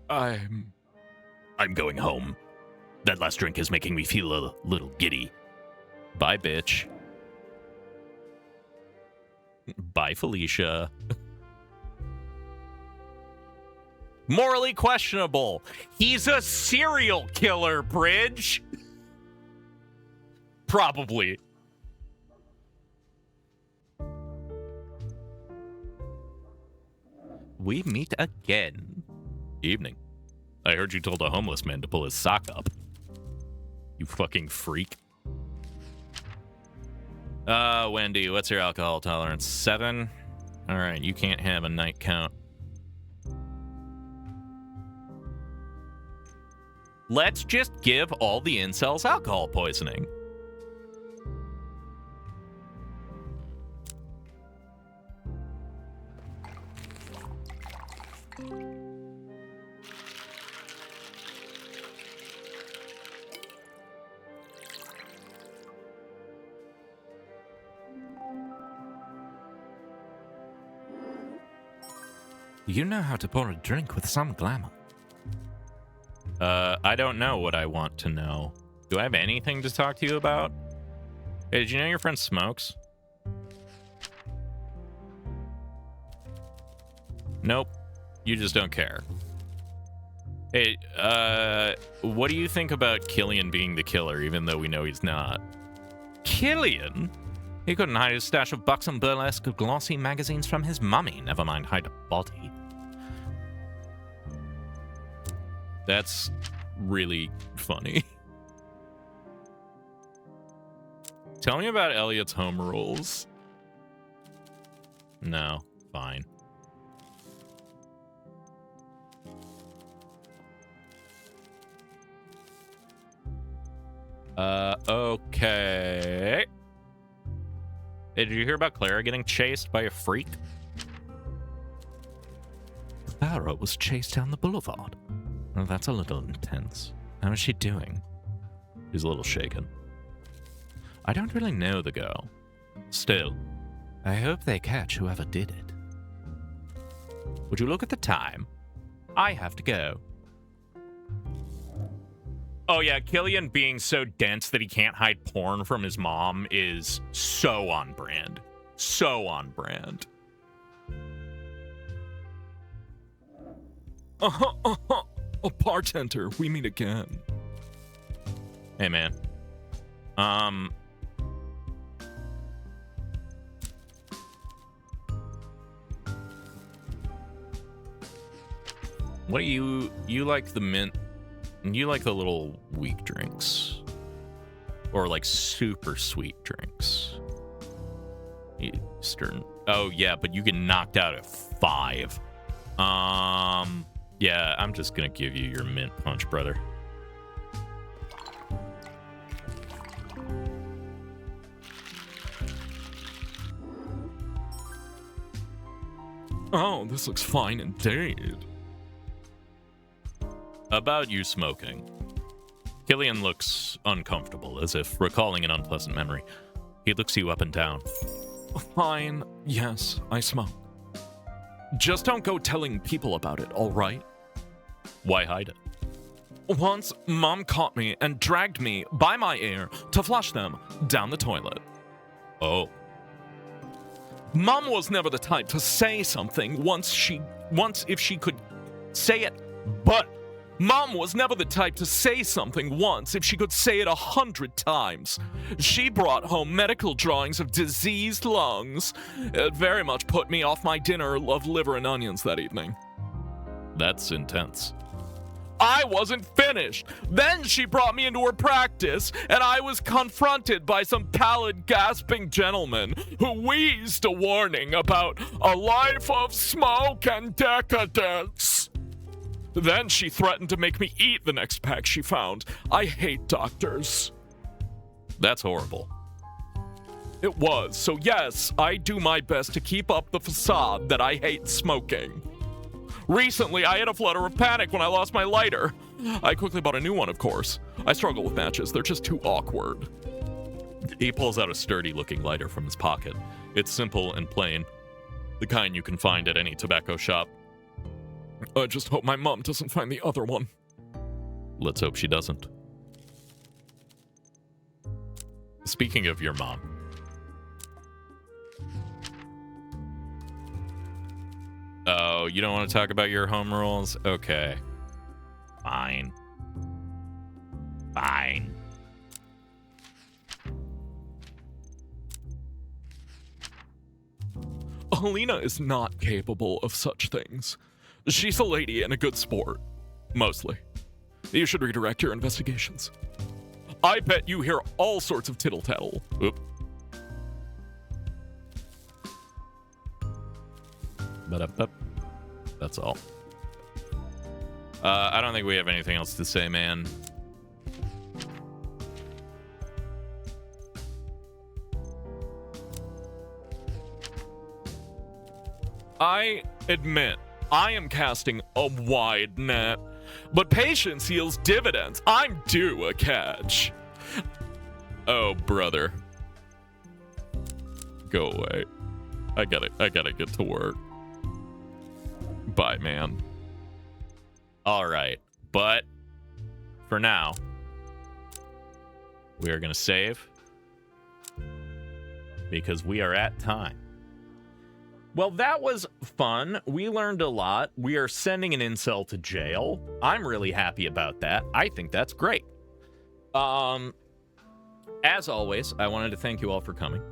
I'm going home. That last drink is making me feel a little giddy. Bye, bitch. Bye, Felicia. Morally questionable. He's a serial killer, Bridge. Probably. We meet again. Evening. I heard you told a homeless man to pull his sock up. You fucking freak. Wendy, what's your alcohol tolerance? 7? Alright, you can't have a night count. Let's just give all the incels alcohol poisoning. You know how to pour a drink with some glamour. I don't know what I want to know. Do I have anything to talk to you about? Hey, did you know your friend smokes? Nope. You just don't care. Hey, what do you think about Killian being the killer, even though we know he's not? Killian? He couldn't hide his stash of buxom burlesque glossy magazines from his mummy, never mind hide a body. That's really funny. Tell me about Elliot's home rules. No, fine. Okay. Hey, did you hear about Clara getting chased by a freak? Clara was chased down the boulevard. Well, that's a little intense. How is she doing? She's a little shaken. I don't really know the girl. Still, I hope they catch whoever did it. would you look at the time? I have to go. Oh yeah, Killian being so dense that he can't hide porn from his mom is so on brand. So on brand. A bartender, we meet again. Hey man. What do you like the mint? You like the little weak drinks? Or like super sweet drinks? Eastern. Oh yeah, but you get knocked out at 5. Yeah, I'm just gonna give you your mint punch, brother. Oh, this looks fine indeed. About you smoking. Killian looks uncomfortable, as if recalling an unpleasant memory. He looks you up and down. Fine, yes, I smoke. Just don't go telling people about it, all right? Why hide it? Once, Mom caught me and dragged me by my ear to flush them down the toilet. Oh. Mom was never the type to say something once if she could say it, but Mom was never the type to say something once if she could say it 100 times. She brought home medical drawings of diseased lungs. It very much put me off my dinner of liver and onions that evening. That's intense. I wasn't finished. Then she brought me into her practice, and I was confronted by some pallid, gasping gentleman who wheezed a warning about a life of smoke and decadence. Then she threatened to make me eat the next pack she found. I hate doctors. That's horrible. It was, so yes, I do my best to keep up the facade that I hate smoking. Recently, I had a flutter of panic when I lost my lighter. I quickly bought a new one, of course. I struggle with matches, they're just too awkward. He pulls out a sturdy-looking lighter from his pocket. It's simple and plain, the kind you can find at any tobacco shop. I just hope my mom doesn't find the other one. Let's hope she doesn't. Speaking of your mom. Oh, you don't want to talk about your home rules? Okay. Fine. Fine. Alina is not capable of such things. She's a lady and a good sport. Mostly. You should redirect your investigations. I bet you hear all sorts of tittle-tattle. Oop. Ba-da-ba. That's all. I don't think we have anything else to say, man. I admit, I am casting a wide net, but patience yields dividends. I'm due a catch. Oh, brother. Go away. I gotta get to work. Bye, man. All right, but for now, we are going to save because we are at time. Well, that was fun. We learned a lot. We are sending an incel to jail. I'm really happy about that. I think that's great. As always, I wanted to thank you all for coming.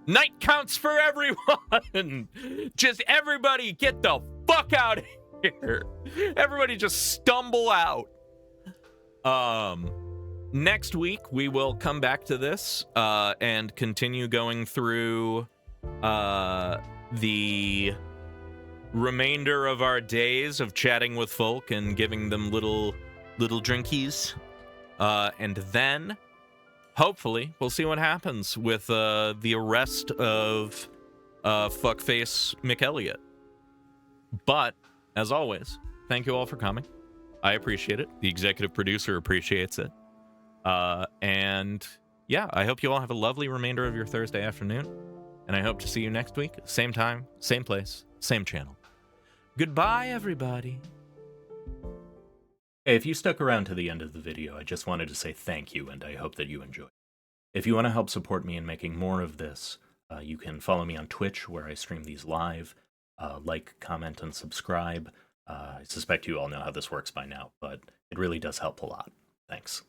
Night counts for everyone. Just everybody get the fuck out of here. Everybody just stumble out. Next week we will come back to this and continue going through the remainder of our days of chatting with folk and giving them little drinkies. And then hopefully we'll see what happens with the arrest of fuckface McElliott. But as always, thank you all for coming. I appreciate it. The executive producer appreciates it. And yeah, I hope you all have a lovely remainder of your Thursday afternoon. And I hope to see you next week. Same time, same place, same channel. Goodbye, everybody. Hey, if you stuck around to the end of the video, I just wanted to say thank you, and I hope that you enjoyed. If you want to help support me in making more of this, you can follow me on Twitch, where I stream these live. Like, comment, and subscribe. I suspect you all know how this works by now, but it really does help a lot. Thanks.